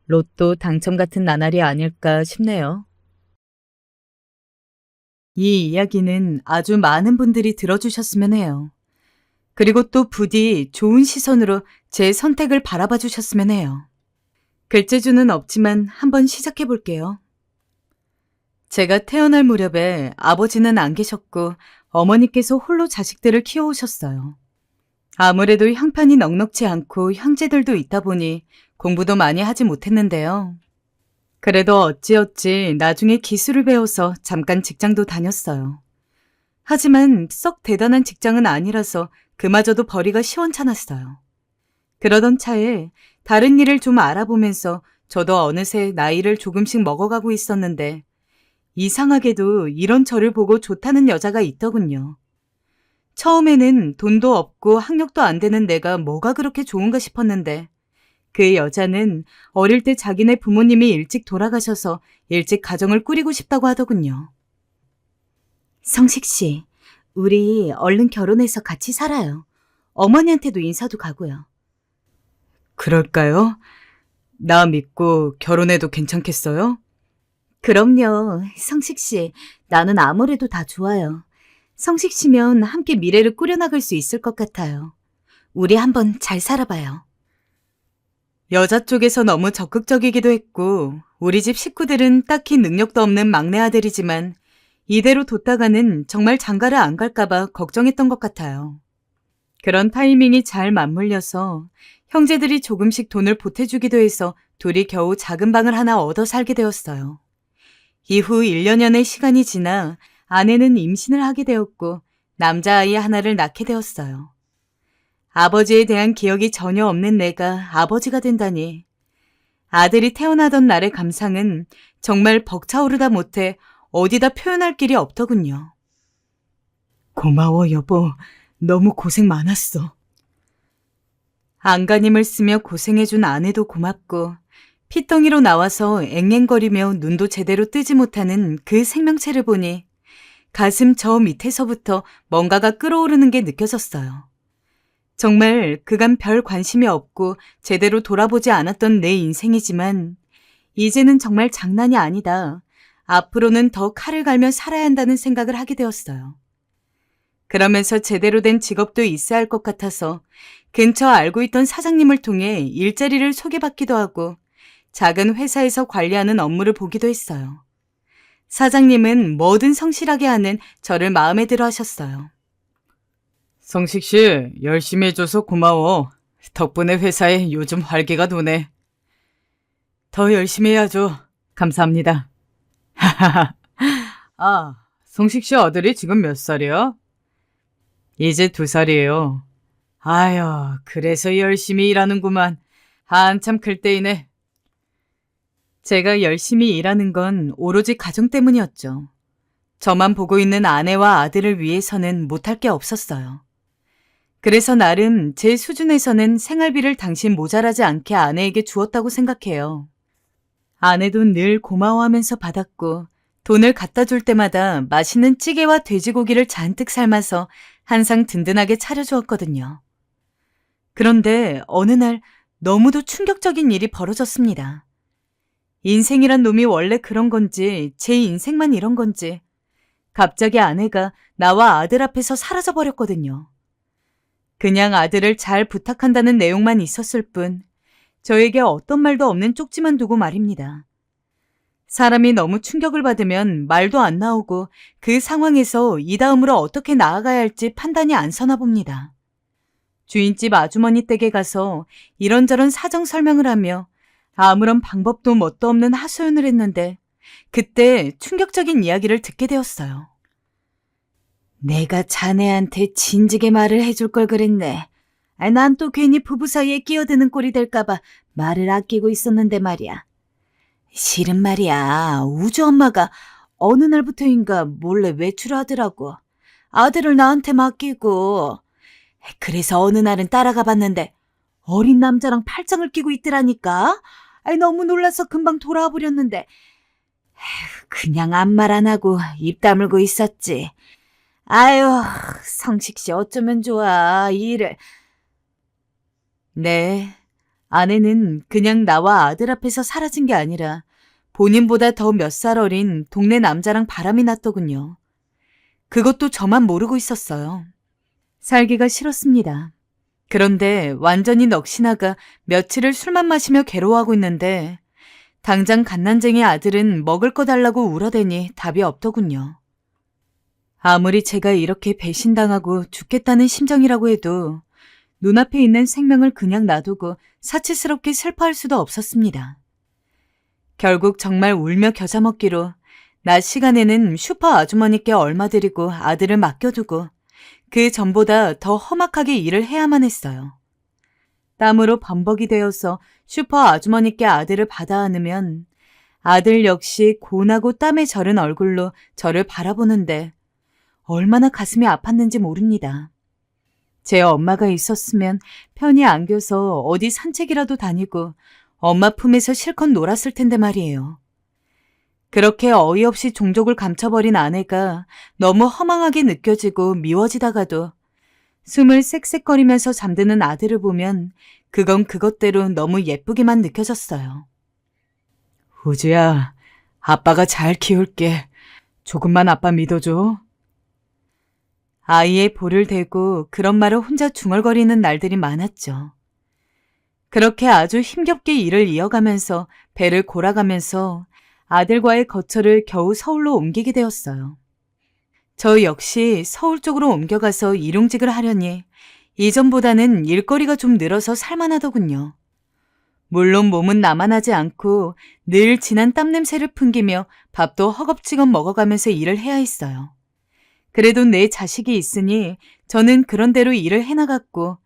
로또 당첨 같은 나날이 아닐까 싶네요. 이 이야기는 아주 많은 분들이 들어주셨으면 해요. 그리고 또 부디 좋은 시선으로 제 선택을 바라봐 주셨으면 해요. 글재주는 없지만 한번 시작해 볼게요. 제가 태어날 무렵에 아버지는 안 계셨고 어머니께서 홀로 자식들을 키워오셨어요. 아무래도 형편이 넉넉지 않고 형제들도 있다 보니 공부도 많이 하지 못했는데요. 그래도 어찌어찌 나중에 기술을 배워서 잠깐 직장도 다녔어요. 하지만 썩 대단한 직장은 아니라서 그마저도 벌이가 시원찮았어요. 그러던 차에 다른 일을 좀 알아보면서 저도 어느새 나이를 조금씩 먹어가고 있었는데 이상하게도 이런 저를 보고 좋다는 여자가 있더군요. 처음에는 돈도 없고 학력도 안 되는 내가 뭐가 그렇게 좋은가 싶었는데 그 여자는 어릴 때 자기네 부모님이 일찍 돌아가셔서 일찍 가정을 꾸리고 싶다고 하더군요. 성식 씨, 우리 얼른 결혼해서 같이 살아요. 어머니한테도 인사도 가고요. 그럴까요? 나 믿고 결혼해도 괜찮겠어요? 그럼요. 성식 씨, 나는 아무래도 다 좋아요. 성식 씨면 함께 미래를 꾸려나갈 수 있을 것 같아요. 우리 한번 잘 살아봐요. 여자 쪽에서 너무 적극적이기도 했고 우리 집 식구들은 딱히 능력도 없는 막내 아들이지만 이대로 뒀다가는 정말 장가를 안 갈까봐 걱정했던 것 같아요. 그런 타이밍이 잘 맞물려서 형제들이 조금씩 돈을 보태주기도 해서 둘이 겨우 작은 방을 하나 얻어 살게 되었어요. 이후 1년여의 시간이 지나 아내는 임신을 하게 되었고 남자아이 하나를 낳게 되었어요. 아버지에 대한 기억이 전혀 없는 내가 아버지가 된다니. 아들이 태어나던 날의 감상은 정말 벅차오르다 못해 어디다 표현할 길이 없더군요. 고마워 여보. 너무 고생 많았어. 안간힘을 쓰며 고생해준 아내도 고맙고 핏덩이로 나와서 앵앵거리며 눈도 제대로 뜨지 못하는 그 생명체를 보니 가슴 저 밑에서부터 뭔가가 끓어오르는 게 느껴졌어요. 정말 그간 별 관심이 없고 제대로 돌아보지 않았던 내 인생이지만 이제는 정말 장난이 아니다. 앞으로는 더 칼을 갈며 살아야 한다는 생각을 하게 되었어요. 그러면서 제대로 된 직업도 있어야 할 것 같아서 근처 알고 있던 사장님을 통해 일자리를 소개받기도 하고 작은 회사에서 관리하는 업무를 보기도 했어요. 사장님은 뭐든 성실하게 하는 저를 마음에 들어 하셨어요. 성식 씨, 열심히 해줘서 고마워. 덕분에 회사에 요즘 활기가 도네. 더 열심히 해야죠. 감사합니다. 아, 성식 씨 아들이 지금 몇 살이야? 이제 2살이에요. 아유, 그래서 열심히 일하는구만. 한참 클 때이네. 제가 열심히 일하는 건 오로지 가정 때문이었죠. 저만 보고 있는 아내와 아들을 위해서는 못할 게 없었어요. 그래서 나름 제 수준에서는 생활비를 당신 모자라지 않게 아내에게 주었다고 생각해요. 아내도 늘 고마워하면서 받았고 돈을 갖다 줄 때마다 맛있는 찌개와 돼지고기를 잔뜩 삶아서 항상 든든하게 차려주었거든요. 그런데 어느 날 너무도 충격적인 일이 벌어졌습니다. 인생이란 놈이 원래 그런 건지 제 인생만 이런 건지 갑자기 아내가 나와 아들 앞에서 사라져버렸거든요. 그냥 아들을 잘 부탁한다는 내용만 있었을 뿐 저에게 어떤 말도 없는 쪽지만 두고 말입니다. 사람이 너무 충격을 받으면 말도 안 나오고 그 상황에서 이 다음으로 어떻게 나아가야 할지 판단이 안 서나 봅니다. 주인집 아주머니 댁에 가서 이런저런 사정 설명을 하며 아무런 방법도 뭣도 없는 하소연을 했는데 그때 충격적인 이야기를 듣게 되었어요. 내가 자네한테 진지게 말을 해줄 걸 그랬네. 난 또 괜히 부부 사이에 끼어드는 꼴이 될까봐 말을 아끼고 있었는데 말이야. 실은 말이야, 우주 엄마가 어느 날부터인가 몰래 외출을 하더라고. 아들을 나한테 맡기고. 그래서 어느 날은 따라가 봤는데 어린 남자랑 팔짱을 끼고 있더라니까. 너무 놀라서 금방 돌아와 버렸는데 그냥 아무 말 안 하고 입 다물고 있었지. 아유, 성식 씨 어쩌면 좋아, 이 일을. 네, 아내는 그냥 나와 아들 앞에서 사라진 게 아니라 본인보다 더 몇 살 어린 동네 남자랑 바람이 났더군요. 그것도 저만 모르고 있었어요. 살기가 싫었습니다. 그런데 완전히 넋이나가 며칠을 술만 마시며 괴로워하고 있는데 당장 갓난쟁이 아들은 먹을 거 달라고 울어대니 답이 없더군요. 아무리 제가 이렇게 배신당하고 죽겠다는 심정이라고 해도 눈앞에 있는 생명을 그냥 놔두고 사치스럽게 슬퍼할 수도 없었습니다. 결국 정말 울며 겨자 먹기로 낮 시간에는 슈퍼 아주머니께 얼마 드리고 아들을 맡겨두고 그 전보다 더 험악하게 일을 해야만 했어요. 땀으로 범벅이 되어서 슈퍼 아주머니께 아들을 받아 안으면 아들 역시 고나고 땀에 절은 얼굴로 저를 바라보는데 얼마나 가슴이 아팠는지 모릅니다. 제 엄마가 있었으면 편히 안겨서 어디 산책이라도 다니고 엄마 품에서 실컷 놀았을 텐데 말이에요. 그렇게 어이없이 종족을 감춰버린 아내가 너무 허망하게 느껴지고 미워지다가도 숨을 쌕쌕거리면서 잠드는 아들을 보면 그건 그것대로 너무 예쁘게만 느껴졌어요. 우주야, 아빠가 잘 키울게. 조금만 아빠 믿어줘. 아이의 볼을 대고 그런 말을 혼자 중얼거리는 날들이 많았죠. 그렇게 아주 힘겹게 일을 이어가면서 배를 골아가면서 아들과의 거처를 겨우 서울로 옮기게 되었어요. 저 역시 서울 쪽으로 옮겨가서 일용직을 하려니 이전보다는 일거리가 좀 늘어서 살만하더군요. 물론 몸은 나만하지 않고 늘 진한 땀냄새를 풍기며 밥도 허겁지겁 먹어가면서 일을 해야 했어요. 그래도 내 자식이 있으니 저는 그런대로 일을 해나갔고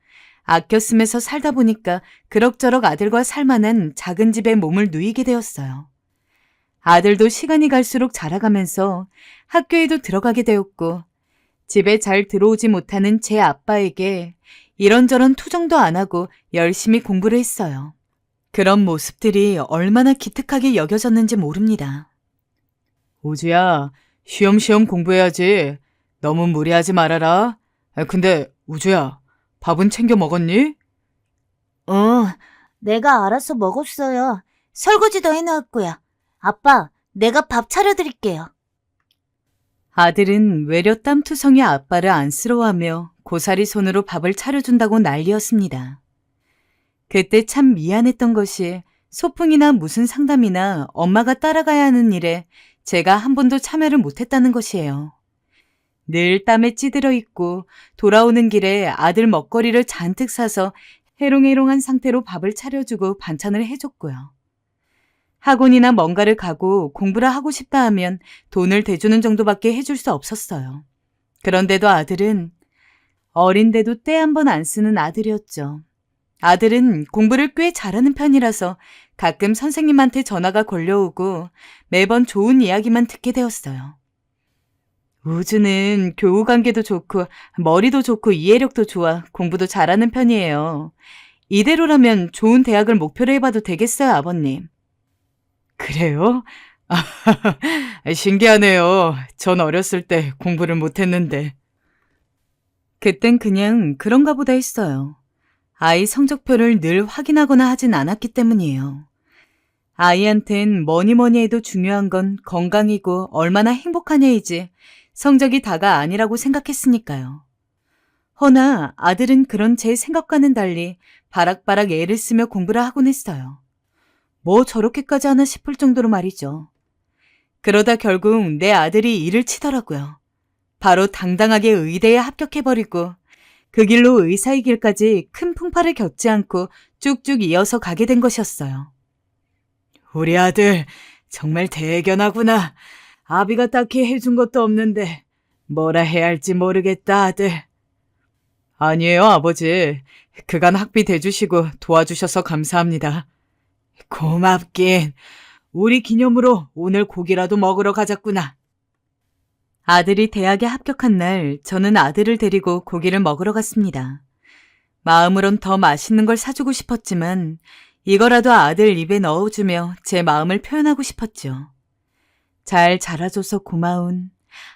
아껴 쓰면서 살다 보니까 그럭저럭 아들과 살만한 작은 집에 몸을 누이게 되었어요. 아들도 시간이 갈수록 자라가면서 학교에도 들어가게 되었고 집에 잘 들어오지 못하는 제 아빠에게 이런저런 투정도 안 하고 열심히 공부를 했어요. 그런 모습들이 얼마나 기특하게 여겨졌는지 모릅니다. 우주야, 쉬엄쉬엄 공부해야지. 너무 무리하지 말아라. 근데 우주야, 밥은 챙겨 먹었니? 내가 알아서 먹었어요. 설거지도 해놨고요. 아빠, 내가 밥 차려드릴게요. 아들은 외려 땀투성이 아빠를 안쓰러워하며 고사리 손으로 밥을 차려준다고 난리였습니다. 그때 참 미안했던 것이 소풍이나 무슨 상담이나 엄마가 따라가야 하는 일에 제가 한 번도 참여를 못했다는 것이에요. 늘 땀에 찌들어 있고 돌아오는 길에 아들 먹거리를 잔뜩 사서 해롱해롱한 상태로 밥을 차려주고 반찬을 해줬고요. 학원이나 뭔가를 가고 공부를 하고 싶다 하면 돈을 대주는 정도밖에 해줄 수 없었어요. 그런데도 아들은 어린데도 때 한 번 안 쓰는 아들이었죠. 아들은 공부를 꽤 잘하는 편이라서 가끔 선생님한테 전화가 걸려오고 매번 좋은 이야기만 듣게 되었어요. 우주는 교우 관계도 좋고 머리도 좋고 이해력도 좋아 공부도 잘하는 편이에요. 이대로라면 좋은 대학을 목표로 해봐도 되겠어요, 아버님. 그래요? 신기하네요. 전 어렸을 때 공부를 못했는데. 그땐 그냥 그런가 보다 했어요. 아이 성적표를 늘 확인하거나 하진 않았기 때문이에요. 아이한텐 뭐니 해도 중요한 건 건강이고 얼마나 행복하냐이지 성적이 다가 아니라고 생각했으니까요. 허나 아들은 그런 제 생각과는 달리 바락바락 애를 쓰며 공부를 하곤 했어요. 뭐 저렇게까지 하나 싶을 정도로 말이죠. 그러다 결국 내 아들이 일을 치더라고요. 바로 당당하게 의대에 합격해버리고 그 길로 의사의 길까지 큰 풍파를 겪지 않고 쭉쭉 이어서 가게 된 것이었어요. 우리 아들 정말 대견하구나. 아비가 딱히 해준 것도 없는데 뭐라 해야 할지 모르겠다, 아들. 아니에요, 아버지. 그간 학비 대주시고 도와주셔서 감사합니다. 고맙긴. 우리 기념으로 오늘 고기라도 먹으러 가자꾸나. 아들이 대학에 합격한 날 저는 아들을 데리고 고기를 먹으러 갔습니다. 마음으론 더 맛있는 걸 사주고 싶었지만 이거라도 아들 입에 넣어주며 제 마음을 표현하고 싶었죠. 잘 자라줘서 고마운,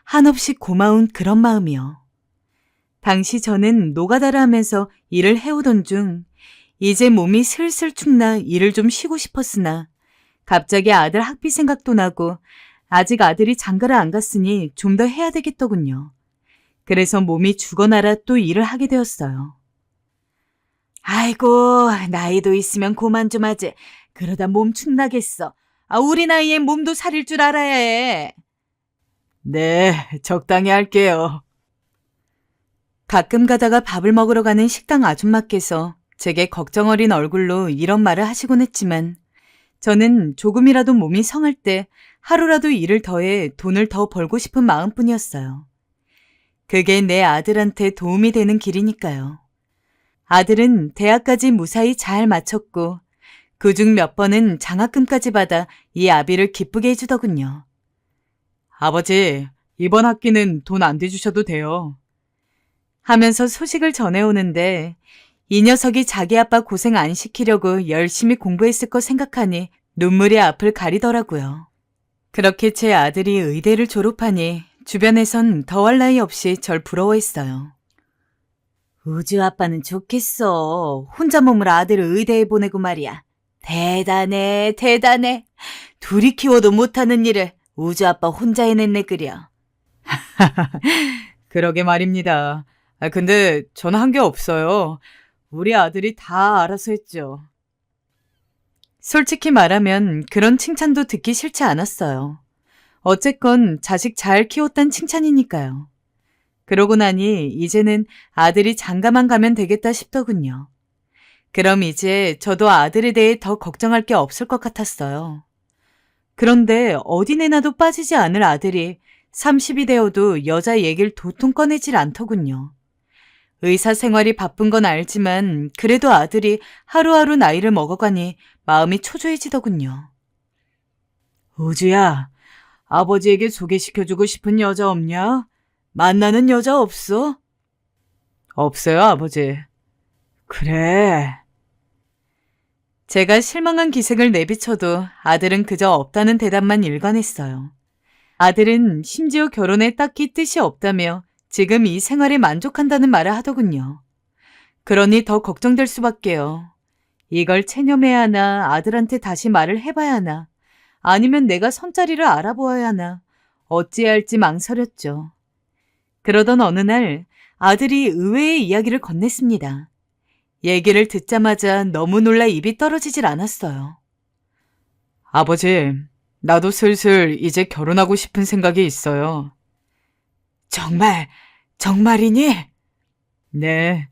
한없이 고마운 그런 마음이요. 당시 저는 노가다를 하면서 일을 해오던 중 이제 몸이 슬슬 축나 일을 좀 쉬고 싶었으나 갑자기 아들 학비 생각도 나고 아직 아들이 장가를 안 갔으니 좀 더 해야 되겠더군요. 그래서 몸이 죽어나라 또 일을 하게 되었어요. 아이고, 나이도 있으면 고만 좀 하지. 그러다 몸 축나겠어. 우리 나이에 몸도 사릴 줄 알아야 해. 네, 적당히 할게요. 가끔 가다가 밥을 먹으러 가는 식당 아줌마께서 제게 걱정 어린 얼굴로 이런 말을 하시곤 했지만 저는 조금이라도 몸이 성할 때 하루라도 일을 더해 돈을 더 벌고 싶은 마음뿐이었어요. 그게 내 아들한테 도움이 되는 길이니까요. 아들은 대학까지 무사히 잘 마쳤고 그중 몇 번은 장학금까지 받아 이 아비를 기쁘게 해주더군요. 아버지, 이번 학기는 돈 안 대주셔도 돼요. 하면서 소식을 전해오는데 이 녀석이 자기 아빠 고생 안 시키려고 열심히 공부했을 거 생각하니 눈물이 앞을 가리더라고요. 그렇게 제 아들이 의대를 졸업하니 주변에선 더할 나위 없이 절 부러워했어요. 우주 아빠는 좋겠어. 혼자 몸을 아들을 의대에 보내고 말이야. 대단해, 대단해. 둘이 키워도 못하는 일을 우주 아빠 혼자 해냈네 그려. 그러게 말입니다. 근데 저는 한 게 없어요. 우리 아들이 다 알아서 했죠. 솔직히 말하면 그런 칭찬도 듣기 싫지 않았어요. 어쨌건 자식 잘 키웠단 칭찬이니까요. 그러고 나니 이제는 아들이 장가만 가면 되겠다 싶더군요. 그럼 이제 저도 아들에 대해 더 걱정할 게 없을 것 같았어요. 그런데 어디 내놔도 빠지지 않을 아들이 30이 되어도 여자 얘기를 도통 꺼내질 않더군요. 의사 생활이 바쁜 건 알지만 그래도 아들이 하루하루 나이를 먹어가니 마음이 초조해지더군요. 우주야, 아버지에게 소개시켜주고 싶은 여자 없냐? 만나는 여자 없어? 없어요, 아버지. 그래. 제가 실망한 기색을 내비쳐도 아들은 그저 없다는 대답만 일관했어요. 아들은 심지어 결혼에 딱히 뜻이 없다며 지금 이 생활에 만족한다는 말을 하더군요. 그러니 더 걱정될 수밖에요. 이걸 체념해야 하나, 아들한테 다시 말을 해봐야 하나, 아니면 내가 선자리를 알아보아야 하나, 어찌해야 할지 망설였죠. 그러던 어느 날 아들이 의외의 이야기를 건넸습니다. 얘기를 듣자마자 너무 놀라 입이 떨어지질 않았어요. 아버지, 나도 슬슬 이제 결혼하고 싶은 생각이 있어요. 정말이니? 네.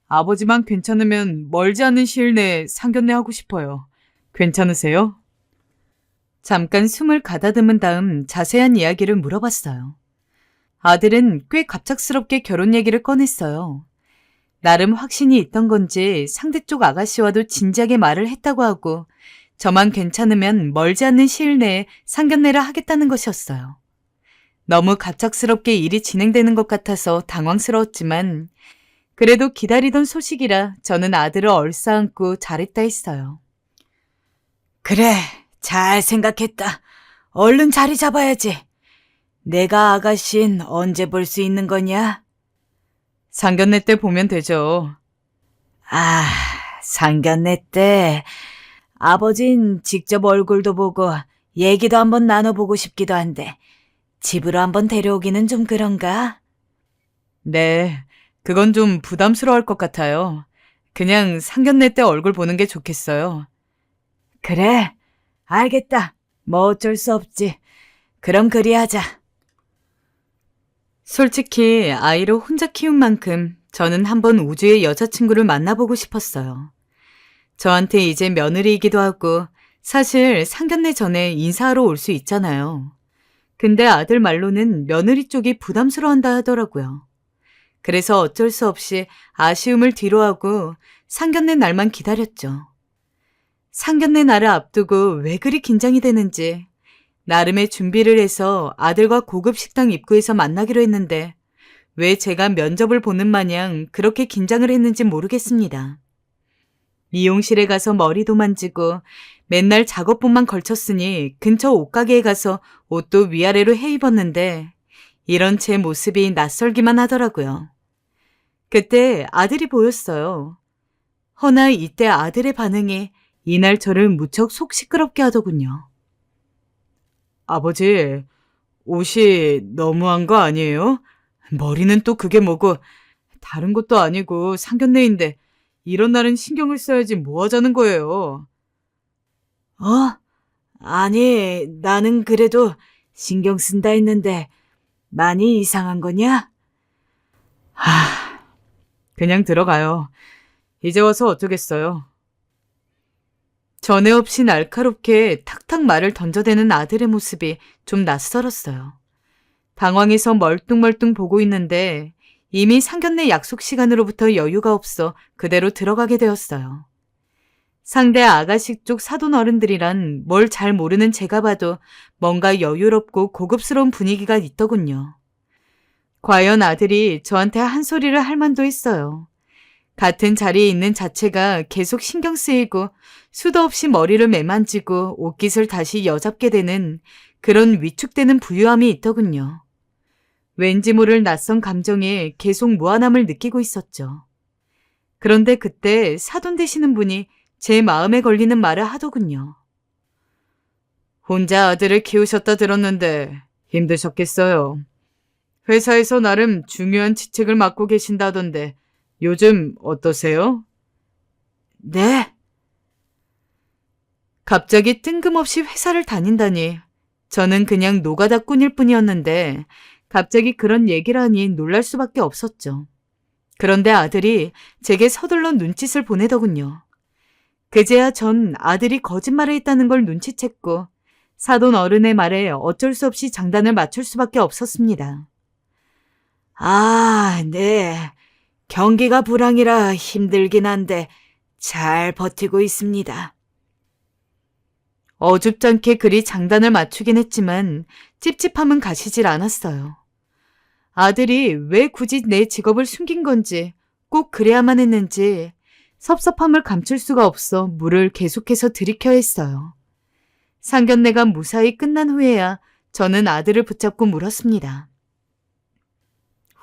아버지만 괜찮으면 멀지 않은 시일 내에 상견례 하고 싶어요. 괜찮으세요? 잠깐 숨을 가다듬은 다음 자세한 이야기를 물어봤어요. 아들은 꽤 갑작스럽게 결혼 얘기를 꺼냈어요. 나름 확신이 있던 건지 상대 쪽 아가씨와도 진지하게 말을 했다고 하고 저만 괜찮으면 멀지 않는 시일 내에 상견례를 하겠다는 것이었어요. 너무 갑작스럽게 일이 진행되는 것 같아서 당황스러웠지만 그래도 기다리던 소식이라 저는 아들을 얼싸안고 잘했다 했어요. 그래, 잘 생각했다. 얼른 자리 잡아야지. 내가 아가씨는 언제 볼 수 있는 거냐? 상견례 때 보면 되죠. 상견례 때 아버진 직접 얼굴도 보고 얘기도 한번 나눠보고 싶기도 한데 집으로 한번 데려오기는 좀 그런가? 네, 그건 좀 부담스러울 것 같아요. 그냥 상견례 때 얼굴 보는 게 좋겠어요. 그래, 알겠다. 뭐 어쩔 수 없지. 그럼 그리하자. 솔직히 아이를 혼자 키운 만큼 저는 한번 우주의 여자친구를 만나보고 싶었어요. 저한테 이제 며느리이기도 하고 사실 상견례 전에 인사하러 올 수 있잖아요. 근데 아들 말로는 며느리 쪽이 부담스러워한다 하더라고요. 그래서 어쩔 수 없이 아쉬움을 뒤로하고 상견례 날만 기다렸죠. 상견례 날을 앞두고 왜 그리 긴장이 되는지 나름의 준비를 해서 아들과 고급 식당 입구에서 만나기로 했는데 왜 제가 면접을 보는 마냥 그렇게 긴장을 했는지 모르겠습니다. 미용실에 가서 머리도 만지고 맨날 작업복만 걸쳤으니 근처 옷가게에 가서 옷도 위아래로 해 입었는데 이런 제 모습이 낯설기만 하더라고요. 그때 아들이 보였어요. 허나 이때 아들의 반응이 이날 저를 무척 속 시끄럽게 하더군요. 아버지, 옷이 너무한 거 아니에요? 머리는 또 그게 뭐고 다른 것도 아니고 상견례인데 이런 날은 신경을 써야지 뭐 하자는 거예요. 아니, 나는 그래도 신경 쓴다 했는데 많이 이상한 거냐? 그냥 들어가요. 이제 와서 어쩌겠어요. 전에 없이 날카롭게 탁탁 말을 던져대는 아들의 모습이 좀 낯설었어요. 당황해서 멀뚱멀뚱 보고 있는데 이미 상견례 약속 시간으로부터 여유가 없어 그대로 들어가게 되었어요. 상대 아가씨 쪽 사돈 어른들이란 뭘 잘 모르는 제가 봐도 뭔가 여유롭고 고급스러운 분위기가 있더군요. 과연 아들이 저한테 한 소리를 할 만도 했어요. 같은 자리에 있는 자체가 계속 신경 쓰이고 수도 없이 머리를 매만지고 옷깃을 다시 여잡게 되는 그런 위축되는 부유함이 있더군요. 왠지 모를 낯선 감정에 계속 무한함을 느끼고 있었죠. 그런데 그때 사돈 되시는 분이 제 마음에 걸리는 말을 하더군요. 혼자 아들을 키우셨다 들었는데 힘드셨겠어요. 회사에서 나름 중요한 직책을 맡고 계신다던데 요즘 어떠세요? 네. 갑자기 뜬금없이 회사를 다닌다니 저는 그냥 노가다 꾼일 뿐이었는데 갑자기 그런 얘기를 하니 놀랄 수밖에 없었죠. 그런데 아들이 제게 서둘러 눈짓을 보내더군요. 그제야 전 아들이 거짓말을 했다는 걸 눈치챘고 사돈 어른의 말에 어쩔 수 없이 장단을 맞출 수밖에 없었습니다. 네. 경기가 불황이라 힘들긴 한데 잘 버티고 있습니다. 어줍잖게 그리 장단을 맞추긴 했지만 찝찝함은 가시질 않았어요. 아들이 왜 굳이 내 직업을 숨긴 건지 꼭 그래야만 했는지 섭섭함을 감출 수가 없어 물을 계속해서 들이켜야 했어요. 상견례가 무사히 끝난 후에야 저는 아들을 붙잡고 물었습니다.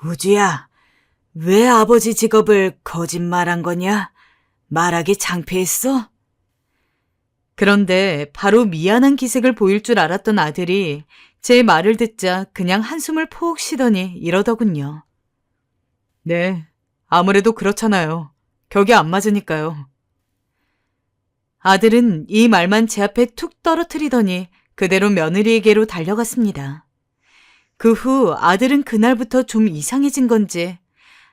우주야, 왜 아버지 직업을 거짓말한 거냐? 말하기 창피했어? 그런데 바로 미안한 기색을 보일 줄 알았던 아들이 제 말을 듣자 그냥 한숨을 푹 쉬더니 이러더군요. 네, 아무래도 그렇잖아요. 격이 안 맞으니까요. 아들은 이 말만 제 앞에 툭 떨어뜨리더니 그대로 며느리에게로 달려갔습니다. 그 후 아들은 그날부터 좀 이상해진 건지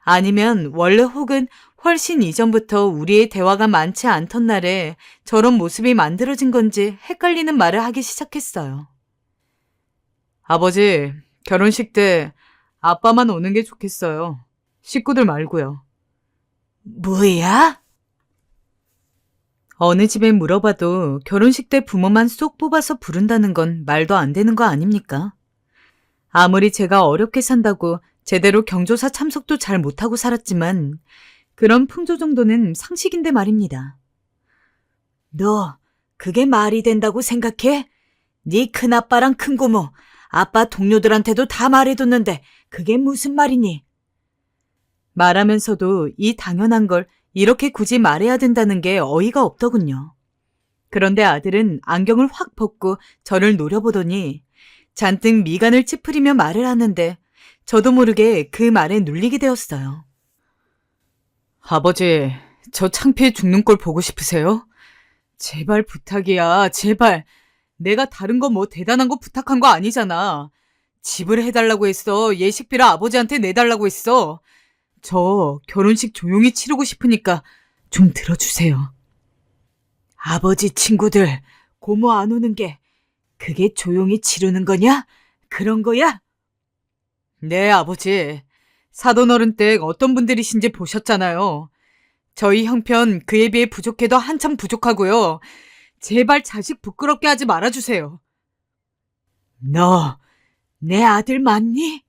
아니면 원래 혹은 훨씬 이전부터 우리의 대화가 많지 않던 날에 저런 모습이 만들어진 건지 헷갈리는 말을 하기 시작했어요. 아버지, 결혼식 때 아빠만 오는 게 좋겠어요. 식구들 말고요. 뭐야? 어느 집에 물어봐도 결혼식 때 부모만 쏙 뽑아서 부른다는 건 말도 안 되는 거 아닙니까? 아무리 제가 어렵게 산다고 제대로 경조사 참석도 잘 못하고 살았지만 그런 풍조 정도는 상식인데 말입니다. 너 그게 말이 된다고 생각해? 네 큰아빠랑 큰고모, 아빠 동료들한테도 다 말해뒀는데 그게 무슨 말이니? 말하면서도 이 당연한 걸 이렇게 굳이 말해야 된다는 게 어이가 없더군요. 그런데 아들은 안경을 확 벗고 저를 노려보더니 잔뜩 미간을 찌푸리며 말을 하는데 저도 모르게 그 말에 눌리게 되었어요. 아버지, 저 창피해 죽는 꼴 보고 싶으세요? 제발 부탁이야, 제발. 내가 다른 거 뭐 대단한 거 부탁한 거 아니잖아. 집을 해달라고 했어. 예식비를 아버지한테 내달라고 했어. 저 결혼식 조용히 치르고 싶으니까 좀 들어주세요. 아버지 친구들, 고모 안 오는 게 그게 조용히 치르는 거냐? 그런 거야? 네, 아버지. 사돈 어른 댁 어떤 분들이신지 보셨잖아요. 저희 형편 그에 비해 부족해도 한참 부족하고요. 제발 자식 부끄럽게 하지 말아주세요. 너, 내 아들 맞니?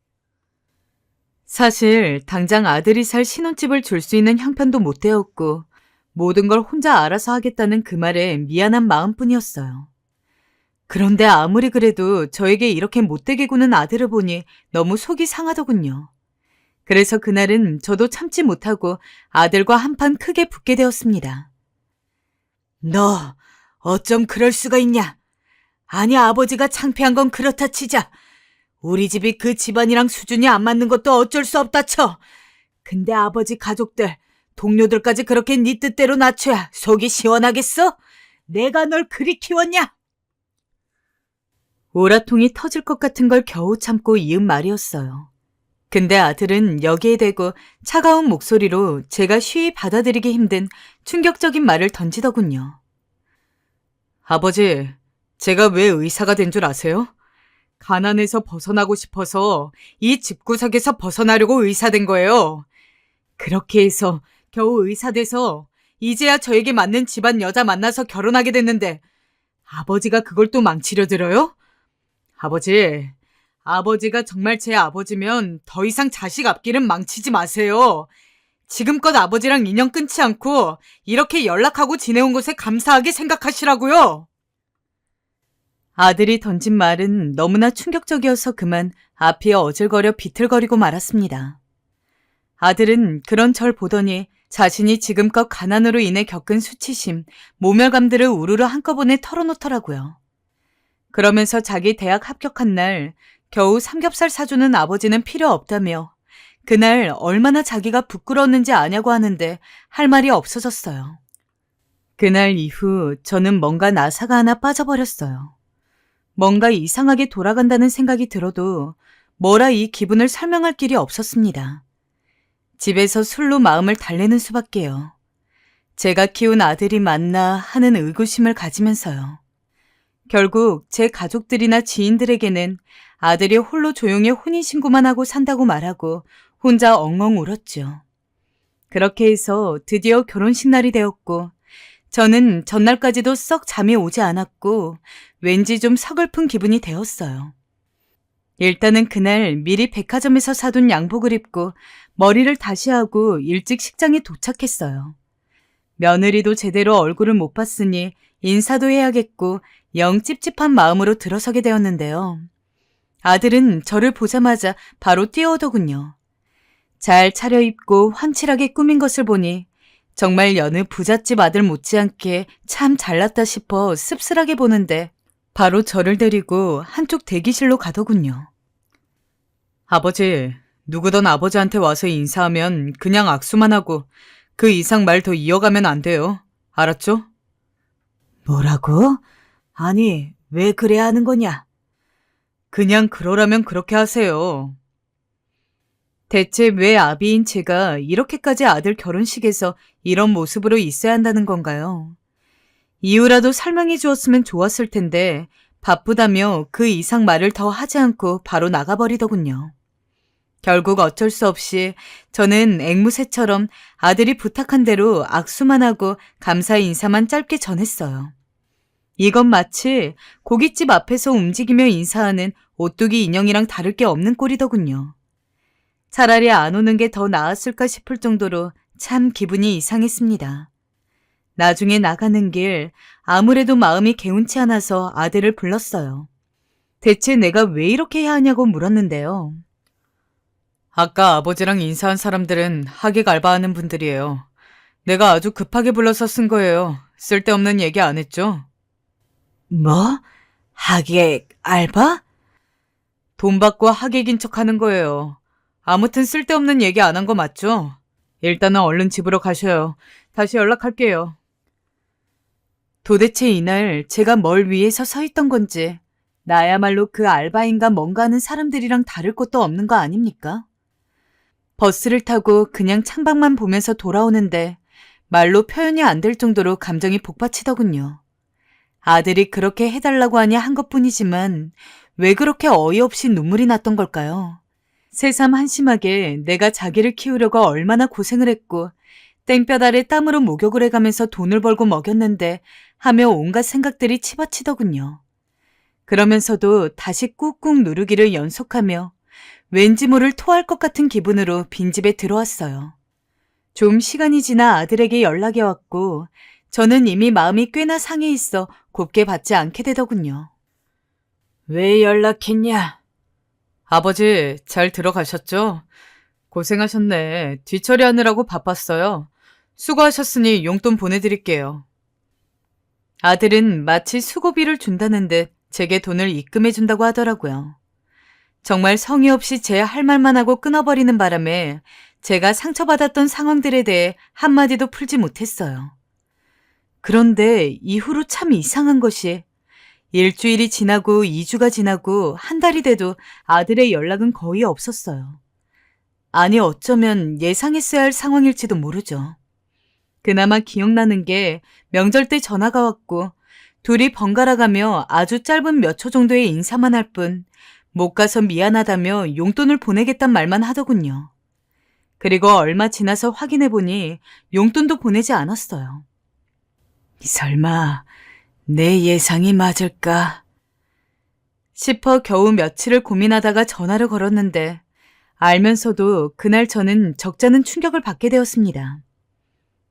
사실 당장 아들이 살 신혼집을 줄 수 있는 형편도 못 되었고 모든 걸 혼자 알아서 하겠다는 그 말에 미안한 마음뿐이었어요. 그런데 아무리 그래도 저에게 이렇게 못되게 구는 아들을 보니 너무 속이 상하더군요. 그래서 그날은 저도 참지 못하고 아들과 한판 크게 붙게 되었습니다. 너 어쩜 그럴 수가 있냐? 아니, 아버지가 창피한 건 그렇다 치자. 우리 집이 그 집안이랑 수준이 안 맞는 것도 어쩔 수 없다 쳐. 근데 아버지 가족들, 동료들까지 그렇게 네 뜻대로 낮춰야 속이 시원하겠어? 내가 널 그리 키웠냐? 오라통이 터질 것 같은 걸 겨우 참고 이은 말이었어요. 근데 아들은 여기에 대고 차가운 목소리로 제가 쉬이 받아들이기 힘든 충격적인 말을 던지더군요. 아버지, 제가 왜 의사가 된 줄 아세요? 가난에서 벗어나고 싶어서 이 집구석에서 벗어나려고 의사 된 거예요. 그렇게 해서 겨우 의사 돼서 이제야 저에게 맞는 집안 여자 만나서 결혼하게 됐는데 아버지가 그걸 또 망치려 들어요? 아버지가 정말 제 아버지면 더 이상 자식 앞길은 망치지 마세요. 지금껏 아버지랑 인연 끊지 않고 이렇게 연락하고 지내온 것에 감사하게 생각하시라고요. 아들이 던진 말은 너무나 충격적이어서 그만 앞이 어질거려 비틀거리고 말았습니다. 아들은 그런 절 보더니 자신이 지금껏 가난으로 인해 겪은 수치심, 모멸감들을 우르르 한꺼번에 털어놓더라고요. 그러면서 자기 대학 합격한 날 겨우 삼겹살 사주는 아버지는 필요 없다며 그날 얼마나 자기가 부끄러웠는지 아냐고 하는데 할 말이 없어졌어요. 그날 이후 저는 뭔가 나사가 하나 빠져버렸어요. 뭔가 이상하게 돌아간다는 생각이 들어도 뭐라 이 기분을 설명할 길이 없었습니다. 집에서 술로 마음을 달래는 수밖에요. 제가 키운 아들이 맞나 하는 의구심을 가지면서요. 결국 제 가족들이나 지인들에게는 아들이 홀로 조용히 혼인신고만 하고 산다고 말하고 혼자 엉엉 울었죠. 그렇게 해서 드디어 결혼식 날이 되었고 저는 전날까지도 썩 잠이 오지 않았고 왠지 좀 서글픈 기분이 되었어요. 일단은 그날 미리 백화점에서 사둔 양복을 입고 머리를 다시 하고 일찍 식장에 도착했어요. 며느리도 제대로 얼굴을 못 봤으니 인사도 해야겠고 영 찝찝한 마음으로 들어서게 되었는데요. 아들은 저를 보자마자 바로 뛰어오더군요. 잘 차려입고 환칠하게 꾸민 것을 보니 정말 여느 부잣집 아들 못지않게 참 잘났다 싶어 씁쓸하게 보는데 바로 저를 데리고 한쪽 대기실로 가더군요. 아버지, 누구든 아버지한테 와서 인사하면 그냥 악수만 하고 그 이상 말 더 이어가면 안 돼요. 알았죠? 뭐라고? 아니, 왜 그래야 하는 거냐? 그냥 그러라면 그렇게 하세요. 대체 왜 아비인 제가 이렇게까지 아들 결혼식에서 이런 모습으로 있어야 한다는 건가요? 이유라도 설명해 주었으면 좋았을 텐데 바쁘다며 그 이상 말을 더 하지 않고 바로 나가버리더군요. 결국 어쩔 수 없이 저는 앵무새처럼 아들이 부탁한 대로 악수만 하고 감사 인사만 짧게 전했어요. 이건 마치 고깃집 앞에서 움직이며 인사하는 오뚜기 인형이랑 다를 게 없는 꼴이더군요. 차라리 안 오는 게 더 나았을까 싶을 정도로 참 기분이 이상했습니다. 나중에 나가는 길 아무래도 마음이 개운치 않아서 아들을 불렀어요. 대체 내가 왜 이렇게 해야 하냐고 물었는데요. 아까 아버지랑 인사한 사람들은 하객 알바하는 분들이에요. 내가 아주 급하게 불러서 쓴 거예요. 쓸데없는 얘기 안 했죠? 뭐? 하객 알바? 돈 받고 하객인 척 하는 거예요. 아무튼 쓸데없는 얘기 안 한 거 맞죠? 일단은 얼른 집으로 가셔요. 다시 연락할게요. 도대체 이날 제가 뭘 위해서 서 있던 건지 나야말로 그 알바인가 뭔가 하는 사람들이랑 다를 것도 없는 거 아닙니까? 버스를 타고 그냥 창밖만 보면서 돌아오는데 말로 표현이 안 될 정도로 감정이 복받치더군요. 아들이 그렇게 해달라고 하니 한 것뿐이지만 왜 그렇게 어이없이 눈물이 났던 걸까요? 새삼 한심하게 내가 자기를 키우려고 얼마나 고생을 했고 땡볕 아래 땀으로 목욕을 해가면서 돈을 벌고 먹였는데 하며 온갖 생각들이 치받치더군요. 그러면서도 다시 꾹꾹 누르기를 연속하며 왠지 모를 토할 것 같은 기분으로 빈집에 들어왔어요. 좀 시간이 지나 아들에게 연락이 왔고 저는 이미 마음이 꽤나 상해 있어 곱게 받지 않게 되더군요. 왜 연락했냐? 아버지, 잘 들어가셨죠? 고생하셨네. 뒤처리하느라고 바빴어요. 수고하셨으니 용돈 보내드릴게요. 아들은 마치 수고비를 준다는 듯 제게 돈을 입금해준다고 하더라고요. 정말 성의 없이 제 할 말만 하고 끊어버리는 바람에 제가 상처받았던 상황들에 대해 한마디도 풀지 못했어요. 그런데 이후로 참 이상한 것이 일주일이 지나고 2주가 지나고 한 달이 돼도 아들의 연락은 거의 없었어요. 아니 어쩌면 예상했어야 할 상황일지도 모르죠. 그나마 기억나는 게 명절 때 전화가 왔고 둘이 번갈아가며 아주 짧은 몇 초 정도의 인사만 할 뿐 못 가서 미안하다며 용돈을 보내겠단 말만 하더군요. 그리고 얼마 지나서 확인해보니 용돈도 보내지 않았어요. 설마 내 예상이 맞을까 싶어 겨우 며칠을 고민하다가 전화를 걸었는데 알면서도 그날 저는 적잖은 충격을 받게 되었습니다.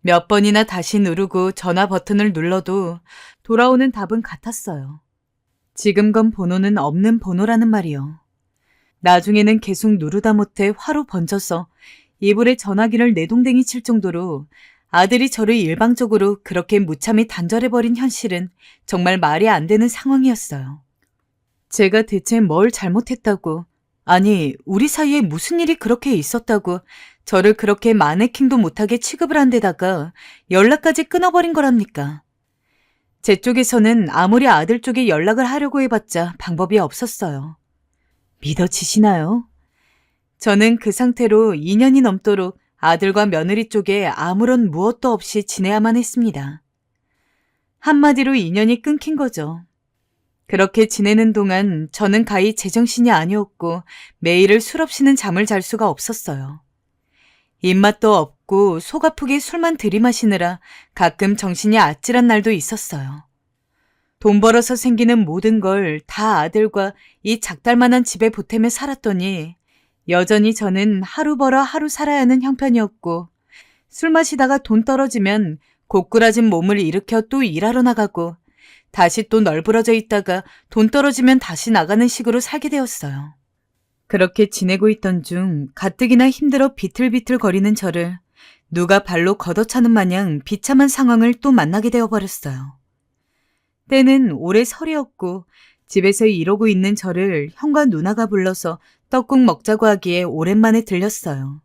몇 번이나 다시 누르고 전화 버튼을 눌러도 돌아오는 답은 같았어요. 지금 건 번호는 없는 번호라는 말이요. 나중에는 계속 누르다 못해 화로 번져서 이불에 전화기를 내동댕이 칠 정도로 아들이 저를 일방적으로 그렇게 무참히 단절해버린 현실은 정말 말이 안 되는 상황이었어요. 제가 대체 뭘 잘못했다고, 아니 우리 사이에 무슨 일이 그렇게 있었다고 저를 그렇게 마네킹도 못하게 취급을 한 데다가 연락까지 끊어버린 거랍니까? 제 쪽에서는 아무리 아들 쪽에 연락을 하려고 해봤자 방법이 없었어요. 믿어지시나요? 저는 그 상태로 2년이 넘도록 아들과 며느리 쪽에 아무런 무엇도 없이 지내야만 했습니다. 한마디로 인연이 끊긴 거죠. 그렇게 지내는 동안 저는 가히 제정신이 아니었고 매일을 술 없이는 잠을 잘 수가 없었어요. 입맛도 없고 속 아프게 술만 들이마시느라 가끔 정신이 아찔한 날도 있었어요. 돈 벌어서 생기는 모든 걸 다 아들과 이 작달만한 집에 보태며 살았더니 여전히 저는 하루 벌어 하루 살아야 하는 형편이었고 술 마시다가 돈 떨어지면 고꾸라진 몸을 일으켜 또 일하러 나가고 다시 또 널브러져 있다가 돈 떨어지면 다시 나가는 식으로 살게 되었어요. 그렇게 지내고 있던 중 가뜩이나 힘들어 비틀비틀 거리는 저를 누가 발로 걷어차는 마냥 비참한 상황을 또 만나게 되어버렸어요. 때는 올해 설이었고 집에서 이러고 있는 저를 형과 누나가 불러서 떡국 먹자고 하기에 오랜만에 들렸어요.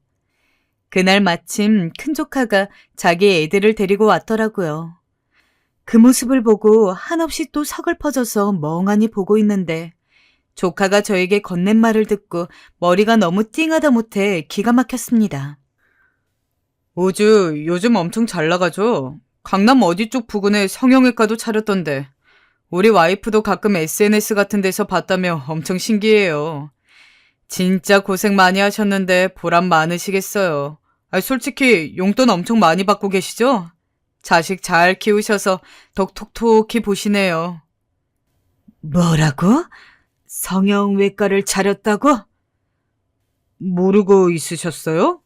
그날 마침 큰 조카가 자기 애들을 데리고 왔더라고요. 그 모습을 보고 한없이 또 서글퍼져서 멍하니 보고 있는데 조카가 저에게 건넨 말을 듣고 머리가 너무 띵하다 못해 기가 막혔습니다. 우주 요즘 엄청 잘 나가죠? 강남 어디 쪽 부근에 성형외과도 차렸던데 우리 와이프도 가끔 SNS 같은 데서 봤다며 엄청 신기해요. 진짜 고생 많이 하셨는데 보람 많으시겠어요. 솔직히 용돈 엄청 많이 받고 계시죠? 자식 잘 키우셔서 덕 톡톡히 보시네요. 뭐라고? 성형외과를 차렸다고? 모르고 있으셨어요?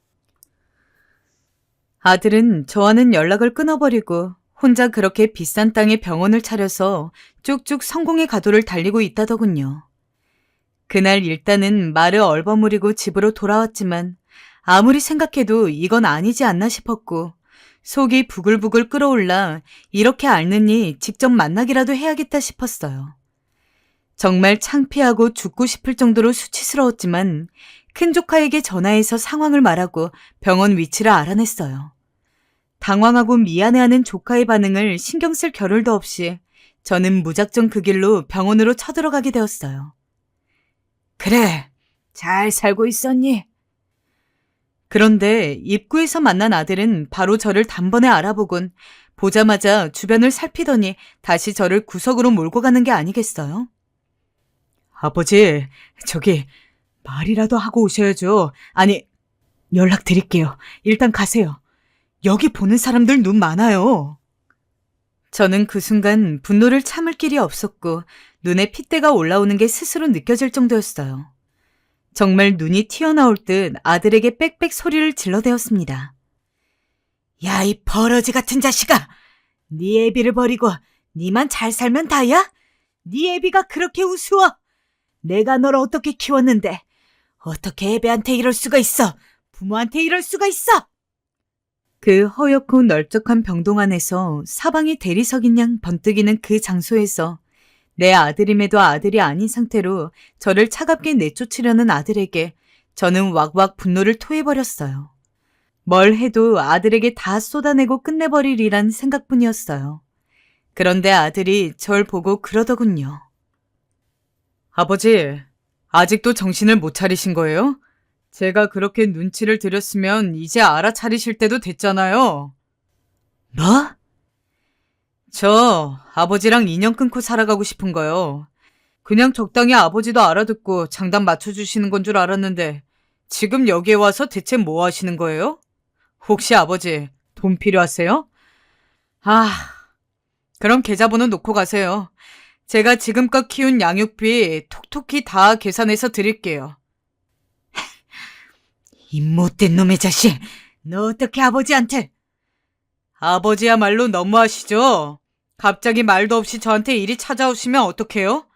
아들은 저와는 연락을 끊어버리고 혼자 그렇게 비싼 땅에 병원을 차려서 쭉쭉 성공의 가도를 달리고 있다더군요. 그날 일단은 말을 얼버무리고 집으로 돌아왔지만 아무리 생각해도 이건 아니지 않나 싶었고 속이 부글부글 끓어올라 이렇게 앓느니 직접 만나기라도 해야겠다 싶었어요. 정말 창피하고 죽고 싶을 정도로 수치스러웠지만 큰 조카에게 전화해서 상황을 말하고 병원 위치를 알아냈어요. 당황하고 미안해하는 조카의 반응을 신경 쓸 겨를도 없이 저는 무작정 그 길로 병원으로 쳐들어가게 되었어요. 그래, 잘 살고 있었니? 그런데 입구에서 만난 아들은 바로 저를 단번에 알아보곤 보자마자 주변을 살피더니 다시 저를 구석으로 몰고 가는 게 아니겠어요? 아버지, 저기 말이라도 하고 오셔야죠. 아니, 연락드릴게요. 일단 가세요. 여기 보는 사람들 눈 많아요. 저는 그 순간 분노를 참을 길이 없었고 눈에 핏대가 올라오는 게 스스로 느껴질 정도였어요. 정말 눈이 튀어나올 듯 아들에게 빽빽 소리를 질러대었습니다. 야, 이 버러지 같은 자식아! 네 애비를 버리고 니만 잘 살면 다야? 네 애비가 그렇게 우스워? 내가 널 어떻게 키웠는데 어떻게 애비한테 이럴 수가 있어? 부모한테 이럴 수가 있어? 그 허옇고 널쩍한 병동 안에서 사방이 대리석인 양 번뜩이는 그 장소에서 내 아들임에도 아들이 아닌 상태로 저를 차갑게 내쫓으려는 아들에게 저는 왁왁 분노를 토해버렸어요. 뭘 해도 아들에게 다 쏟아내고 끝내버리리란 생각뿐이었어요. 그런데 아들이 절 보고 그러더군요. 아버지, 아직도 정신을 못 차리신 거예요? 제가 그렇게 눈치를 드렸으면 이제 알아차리실 때도 됐잖아요. 뭐? 저 아버지랑 인연 끊고 살아가고 싶은 거요. 그냥 적당히 아버지도 알아듣고 장단 맞춰주시는 건 줄 알았는데 지금 여기에 와서 대체 뭐 하시는 거예요? 혹시 아버지 돈 필요하세요? 그럼 계좌번호 놓고 가세요. 제가 지금껏 키운 양육비 톡톡히 다 계산해서 드릴게요. 이 못된 놈의 자식, 너 어떻게 아버지한테? 아버지야말로 너무하시죠? 갑자기 말도 없이 저한테 일이 찾아오시면 어떡해요?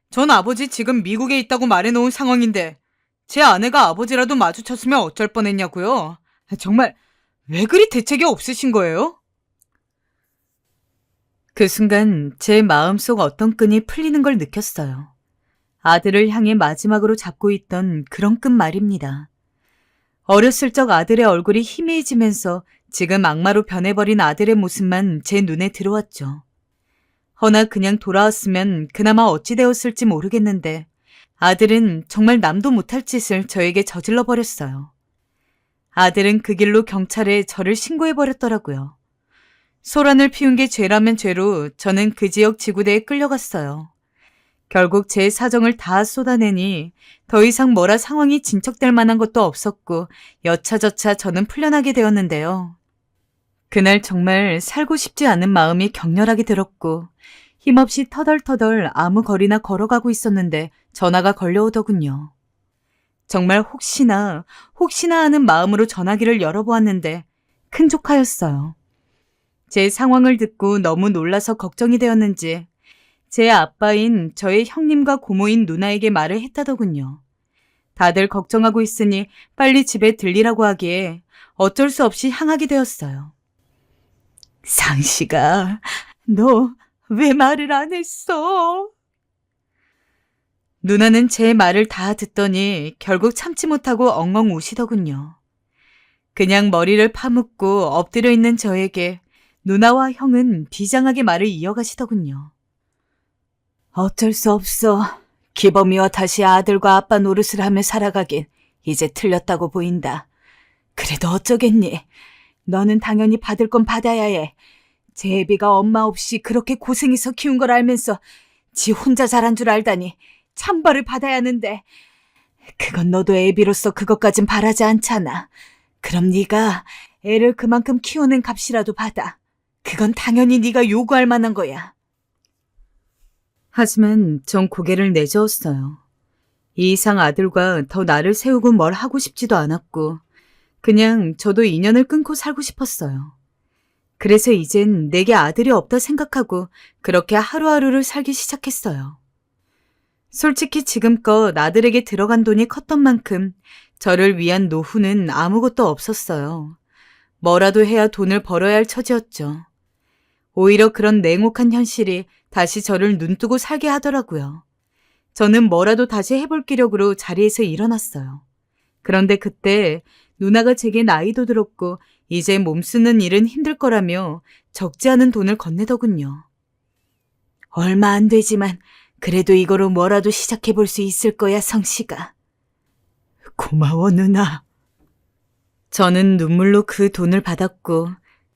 전 아버지 지금 미국에 있다고 말해놓은 상황인데 제 아내가 아버지라도 마주쳤으면 어쩔 뻔했냐고요? 정말 왜 그리 대책이 없으신 거예요? 그 순간 제 마음속 어떤 끈이 풀리는 걸 느꼈어요. 아들을 향해 마지막으로 잡고 있던 그런 끈 말입니다. 어렸을 적 아들의 얼굴이 희미해지면서 지금 악마로 변해버린 아들의 모습만 제 눈에 들어왔죠. 허나 그냥 돌아왔으면 그나마 어찌 되었을지 모르겠는데 아들은 정말 남도 못할 짓을 저에게 저질러 버렸어요. 아들은 그 길로 경찰에 저를 신고해버렸더라고요. 소란을 피운 게 죄라면 죄로 저는 그 지역 지구대에 끌려갔어요. 결국 제 사정을 다 쏟아내니 더 이상 뭐라 상황이 진척될 만한 것도 없었고 여차저차 저는 풀려나게 되었는데요. 그날 정말 살고 싶지 않은 마음이 격렬하게 들었고 힘없이 터덜터덜 아무 거리나 걸어가고 있었는데 전화가 걸려오더군요. 정말 혹시나 하는 마음으로 전화기를 열어보았는데 큰 조카였어요. 제 상황을 듣고 너무 놀라서 걱정이 되었는지 제 아빠인 저의 형님과 고모인 누나에게 말을 했다더군요. 다들 걱정하고 있으니 빨리 집에 들리라고 하기에 어쩔 수 없이 향하게 되었어요. 상식아, 너 왜 말을 안 했어? 누나는 제 말을 다 듣더니 결국 참지 못하고 엉엉 우시더군요. 그냥 머리를 파묻고 엎드려 있는 저에게 누나와 형은 비장하게 말을 이어가시더군요. 어쩔 수 없어. 기범이와 다시 아들과 아빠 노릇을 하며 살아가긴 이제 틀렸다고 보인다. 그래도 어쩌겠니? 너는 당연히 받을 건 받아야 해. 제 애비가 엄마 없이 그렇게 고생해서 키운 걸 알면서 지 혼자 자란 줄 알다니 찬벌을 받아야 하는데 그건 너도 애비로서 그것까진 바라지 않잖아. 그럼 네가 애를 그만큼 키우는 값이라도 받아. 그건 당연히 네가 요구할 만한 거야. 하지만 전 고개를 내저었어요. 이 이상 아들과 더 나를 세우고 뭘 하고 싶지도 않았고 그냥 저도 인연을 끊고 살고 싶었어요. 그래서 이젠 내게 아들이 없다 생각하고 그렇게 하루하루를 살기 시작했어요. 솔직히 지금껏 아들에게 들어간 돈이 컸던 만큼 저를 위한 노후는 아무것도 없었어요. 뭐라도 해야 돈을 벌어야 할 처지였죠. 오히려 그런 냉혹한 현실이 다시 저를 눈뜨고 살게 하더라고요. 저는 뭐라도 다시 해볼 기력으로 자리에서 일어났어요. 그런데 그때 누나가 제게 나이도 들었고 이제 몸 쓰는 일은 힘들 거라며 적지 않은 돈을 건네더군요. 얼마 안 되지만 그래도 이거로 뭐라도 시작해볼 수 있을 거야, 성씨가. 고마워, 누나. 저는 눈물로 그 돈을 받았고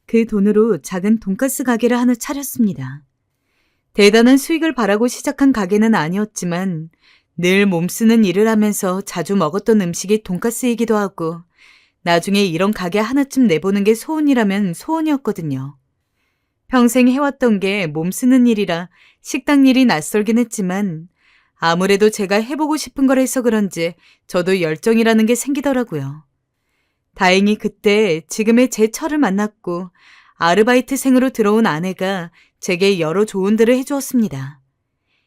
그 돈으로 작은 돈가스 가게를 하나 차렸습니다. 대단한 수익을 바라고 시작한 가게는 아니었지만 늘 몸쓰는 일을 하면서 자주 먹었던 음식이 돈가스이기도 하고 나중에 이런 가게 하나쯤 내보는 게 소원이라면 소원이었거든요. 평생 해왔던 게 몸 쓰는 일이라 식당 일이 낯설긴 했지만 아무래도 제가 해보고 싶은 걸 해서 그런지 저도 열정이라는 게 생기더라고요. 다행히 그때 지금의 제 처를 만났고 아르바이트생으로 들어온 아내가 제게 여러 조언들을 해주었습니다.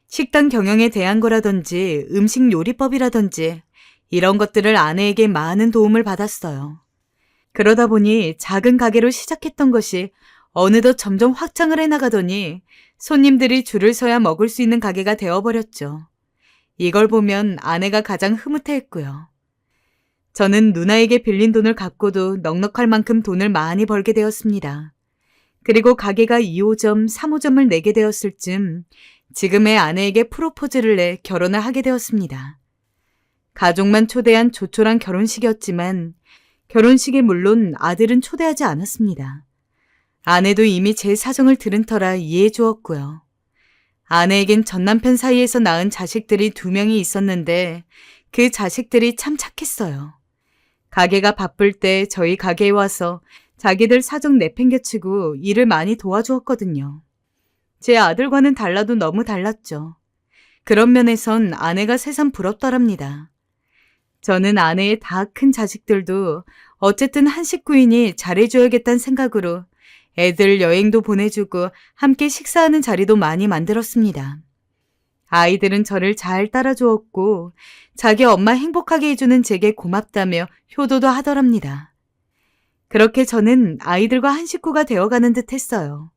식당 경영에 대한 거라든지 음식 요리법이라든지 이런 것들을 아내에게 많은 도움을 받았어요. 그러다 보니 작은 가게로 시작했던 것이 어느덧 점점 확장을 해나가더니 손님들이 줄을 서야 먹을 수 있는 가게가 되어버렸죠. 이걸 보면 아내가 가장 흐뭇해했고요. 저는 누나에게 빌린 돈을 갚고도 넉넉할 만큼 돈을 많이 벌게 되었습니다. 그리고 가게가 2호점, 3호점을 내게 되었을 즈음 지금의 아내에게 프로포즈를 내 결혼을 하게 되었습니다. 가족만 초대한 조촐한 결혼식이었지만 결혼식에 물론 아들은 초대하지 않았습니다. 아내도 이미 제 사정을 들은 터라 이해해 주었고요. 아내에겐 전 남편 사이에서 낳은 자식들이 2명이 있었는데 그 자식들이 참 착했어요. 가게가 바쁠 때 저희 가게에 와서 자기들 사정 내팽개치고 일을 많이 도와주었거든요. 제 아들과는 달라도 너무 달랐죠. 그런 면에선 아내가 새삼 부럽더랍니다. 저는 아내의 다 큰 자식들도 어쨌든 한 식구이니 잘해줘야겠다는 생각으로 애들 여행도 보내주고 함께 식사하는 자리도 많이 만들었습니다. 아이들은 저를 잘 따라주었고 자기 엄마 행복하게 해주는 제게 고맙다며 효도도 하더랍니다. 그렇게 저는 아이들과 한 식구가 되어가는 듯 했어요.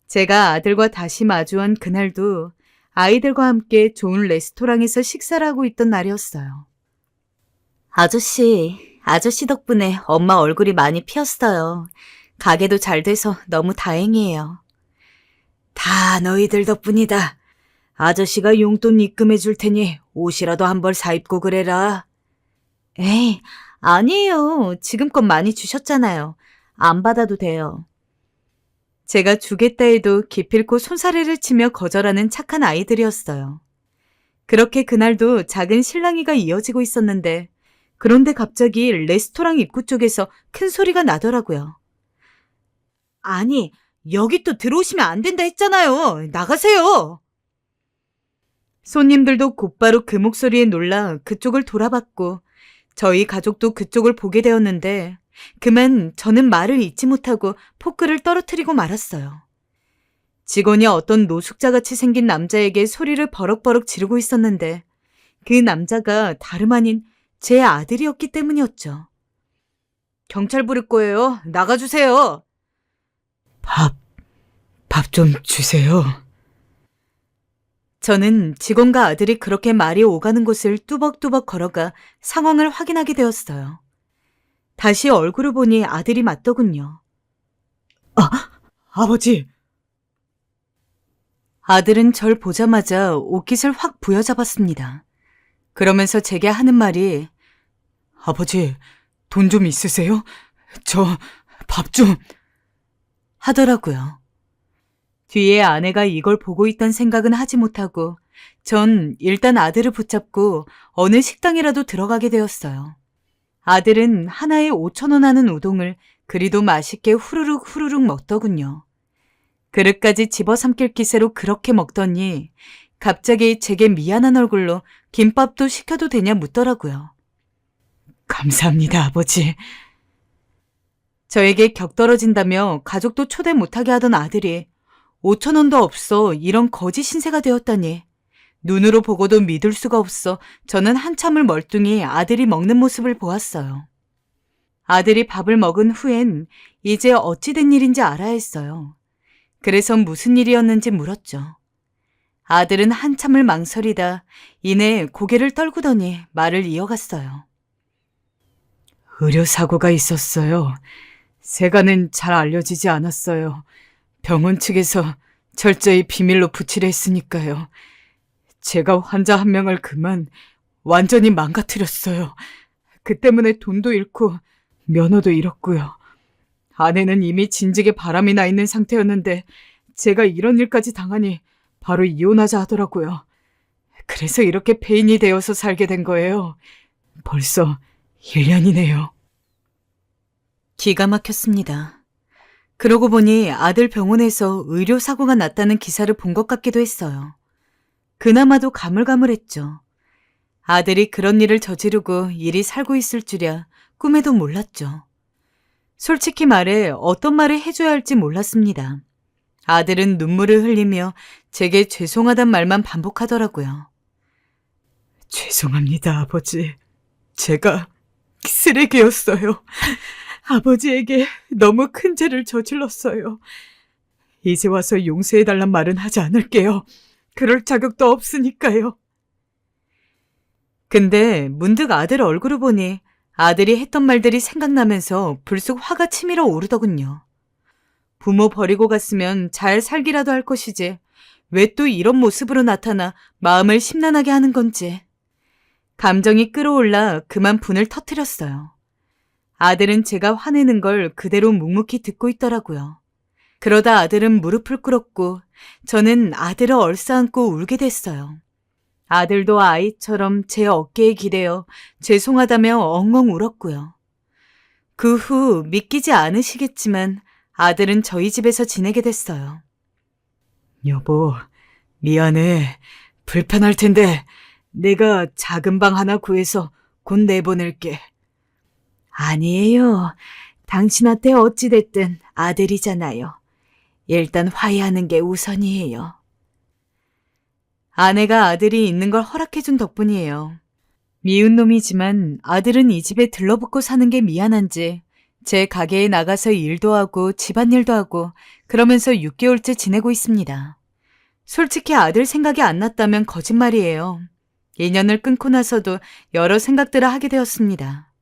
제가 아들과 다시 마주한 그날도 아이들과 함께 좋은 레스토랑에서 식사를 하고 있던 날이었어요. 아저씨 덕분에 엄마 얼굴이 많이 피었어요. 가게도 잘 돼서 너무 다행이에요. 다 너희들 덕분이다. 아저씨가 용돈 입금해 줄 테니 옷이라도 한 벌 사입고 그래라. 에이, 아니에요. 지금껏 많이 주셨잖아요. 안 받아도 돼요. 제가 주겠다 해도 기필코 손사래를 치며 거절하는 착한 아이들이었어요. 그렇게 그날도 작은 실랑이가 이어지고 있었는데 그런데 갑자기 레스토랑 입구 쪽에서 큰 소리가 나더라고요. 아니, 여기 또 들어오시면 안 된다 했잖아요. 나가세요. 손님들도 곧바로 그 목소리에 놀라 그쪽을 돌아봤고 저희 가족도 그쪽을 보게 되었는데 그만 저는 말을 잇지 못하고 포크를 떨어뜨리고 말았어요. 직원이 어떤 노숙자같이 생긴 남자에게 소리를 버럭버럭 지르고 있었는데 그 남자가 다름 아닌 제 아들이었기 때문이었죠. 경찰 부를 거예요. 나가주세요. 밥 좀 주세요. 저는 직원과 아들이 그렇게 말이 오가는 곳을 뚜벅뚜벅 걸어가 상황을 확인하게 되었어요. 다시 얼굴을 보니 아들이 맞더군요. 아버지. 아들은 절 보자마자 옷깃을 확 부여잡았습니다. 그러면서 제게 하는 말이 아버지, 돈 좀 있으세요? 저 밥 좀. 하더라고요. 뒤에 아내가 이걸 보고 있던 생각은 하지 못하고 전 일단 아들을 붙잡고 어느 식당이라도 들어가게 되었어요. 아들은 하나에 5,000원 하는 우동을 그리도 맛있게 후루룩 먹더군요. 그릇까지 집어삼킬 기세로 그렇게 먹더니 갑자기 제게 미안한 얼굴로 김밥도 시켜도 되냐 묻더라고요. 감사합니다, 아버지. 저에게 격떨어진다며 가족도 초대 못하게 하던 아들이 5,000원도 없어 이런 거짓 신세가 되었다니 눈으로 보고도 믿을 수가 없어 저는 한참을 멀뚱히 아들이 먹는 모습을 보았어요. 아들이 밥을 먹은 후엔 이제 어찌 된 일인지 알아야 했어요. 그래서 무슨 일이었는지 물었죠. 아들은 한참을 망설이다 이내 고개를 떨구더니 말을 이어갔어요. 의료사고가 있었어요. 세간은 잘 알려지지 않았어요. 병원 측에서 철저히 비밀로 붙이려 했으니까요. 제가 환자 한 명을 그만 완전히 망가뜨렸어요. 그 때문에 돈도 잃고 면허도 잃었고요. 아내는 이미 진즉에 바람이 나 있는 상태였는데 제가 이런 일까지 당하니 바로 이혼하자 하더라고요. 그래서 이렇게 폐인이 되어서 살게 된 거예요. 벌써 1년이네요. 기가 막혔습니다. 그러고 보니 아들 병원에서 의료사고가 났다는 기사를 본 것 같기도 했어요. 그나마도 가물가물했죠. 아들이 그런 일을 저지르고 이리 살고 있을 줄이야 꿈에도 몰랐죠. 솔직히 말해 어떤 말을 해줘야 할지 몰랐습니다. 아들은 눈물을 흘리며 제게 죄송하단 말만 반복하더라고요. 죄송합니다, 아버지. 제가 쓰레기였어요. 아버지에게 너무 큰 죄를 저질렀어요. 이제 와서 용서해달란 말은 하지 않을게요. 그럴 자격도 없으니까요. 근데 문득 아들 얼굴을 보니 아들이 했던 말들이 생각나면서 불쑥 화가 치밀어 오르더군요. 부모 버리고 갔으면 잘 살기라도 할 것이지 왜 또 이런 모습으로 나타나 마음을 심란하게 하는 건지. 감정이 끌어올라 그만 분을 터뜨렸어요. 아들은 제가 화내는 걸 그대로 묵묵히 듣고 있더라고요. 그러다 아들은 무릎을 꿇었고 저는 아들을 얼싸안고 울게 됐어요. 아들도 아이처럼 제 어깨에 기대어 죄송하다며 엉엉 울었고요. 그 후 믿기지 않으시겠지만 아들은 저희 집에서 지내게 됐어요. 여보, 미안해. 불편할 텐데 내가 작은 방 하나 구해서 곧 내보낼게. 아니에요. 당신한테 어찌됐든 아들이잖아요. 일단 화해하는 게 우선이에요. 아내가 아들이 있는 걸 허락해준 덕분이에요. 미운 놈이지만 아들은 이 집에 들러붙고 사는 게 미안한지 제 가게에 나가서 일도 하고 집안일도 하고 그러면서 6개월째 지내고 있습니다. 솔직히 아들 생각이 안 났다면 거짓말이에요. 인연을 끊고 나서도 여러 생각들을 하게 되었습니다.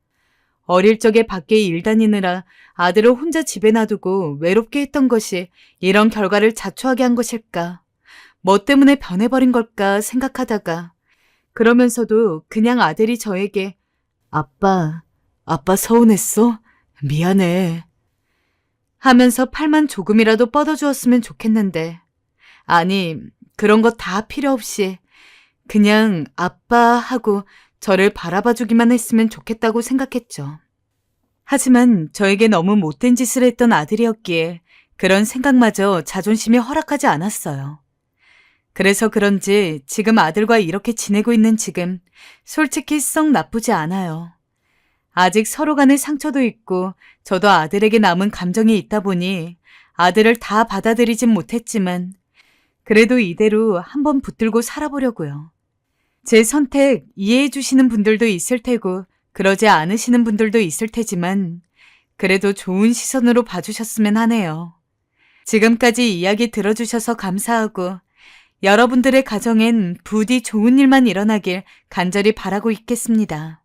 어릴 적에 밖에 일 다니느라 아들을 혼자 집에 놔두고 외롭게 했던 것이 이런 결과를 자초하게 한 것일까? 뭐 때문에 변해버린 걸까 생각하다가 그러면서도 그냥 아들이 저에게 아빠 서운했어? 미안해 하면서 팔만 조금이라도 뻗어주었으면 좋겠는데 아니 그런 거 다 필요 없이 그냥 아빠 하고 저를 바라봐주기만 했으면 좋겠다고 생각했죠. 하지만 저에게 너무 못된 짓을 했던 아들이었기에 그런 생각마저 자존심이 허락하지 않았어요. 그래서 그런지 지금 아들과 이렇게 지내고 있는 지금 솔직히 썩 나쁘지 않아요. 아직 서로 간의 상처도 있고 저도 아들에게 남은 감정이 있다 보니 아들을 다 받아들이진 못했지만 그래도 이대로 한번 붙들고 살아보려고요. 제 선택 이해해 주시는 분들도 있을 테고 그러지 않으시는 분들도 있을 테지만 그래도 좋은 시선으로 봐주셨으면 하네요. 지금까지 이야기 들어주셔서 감사하고 여러분들의 가정엔 부디 좋은 일만 일어나길 간절히 바라고 있겠습니다.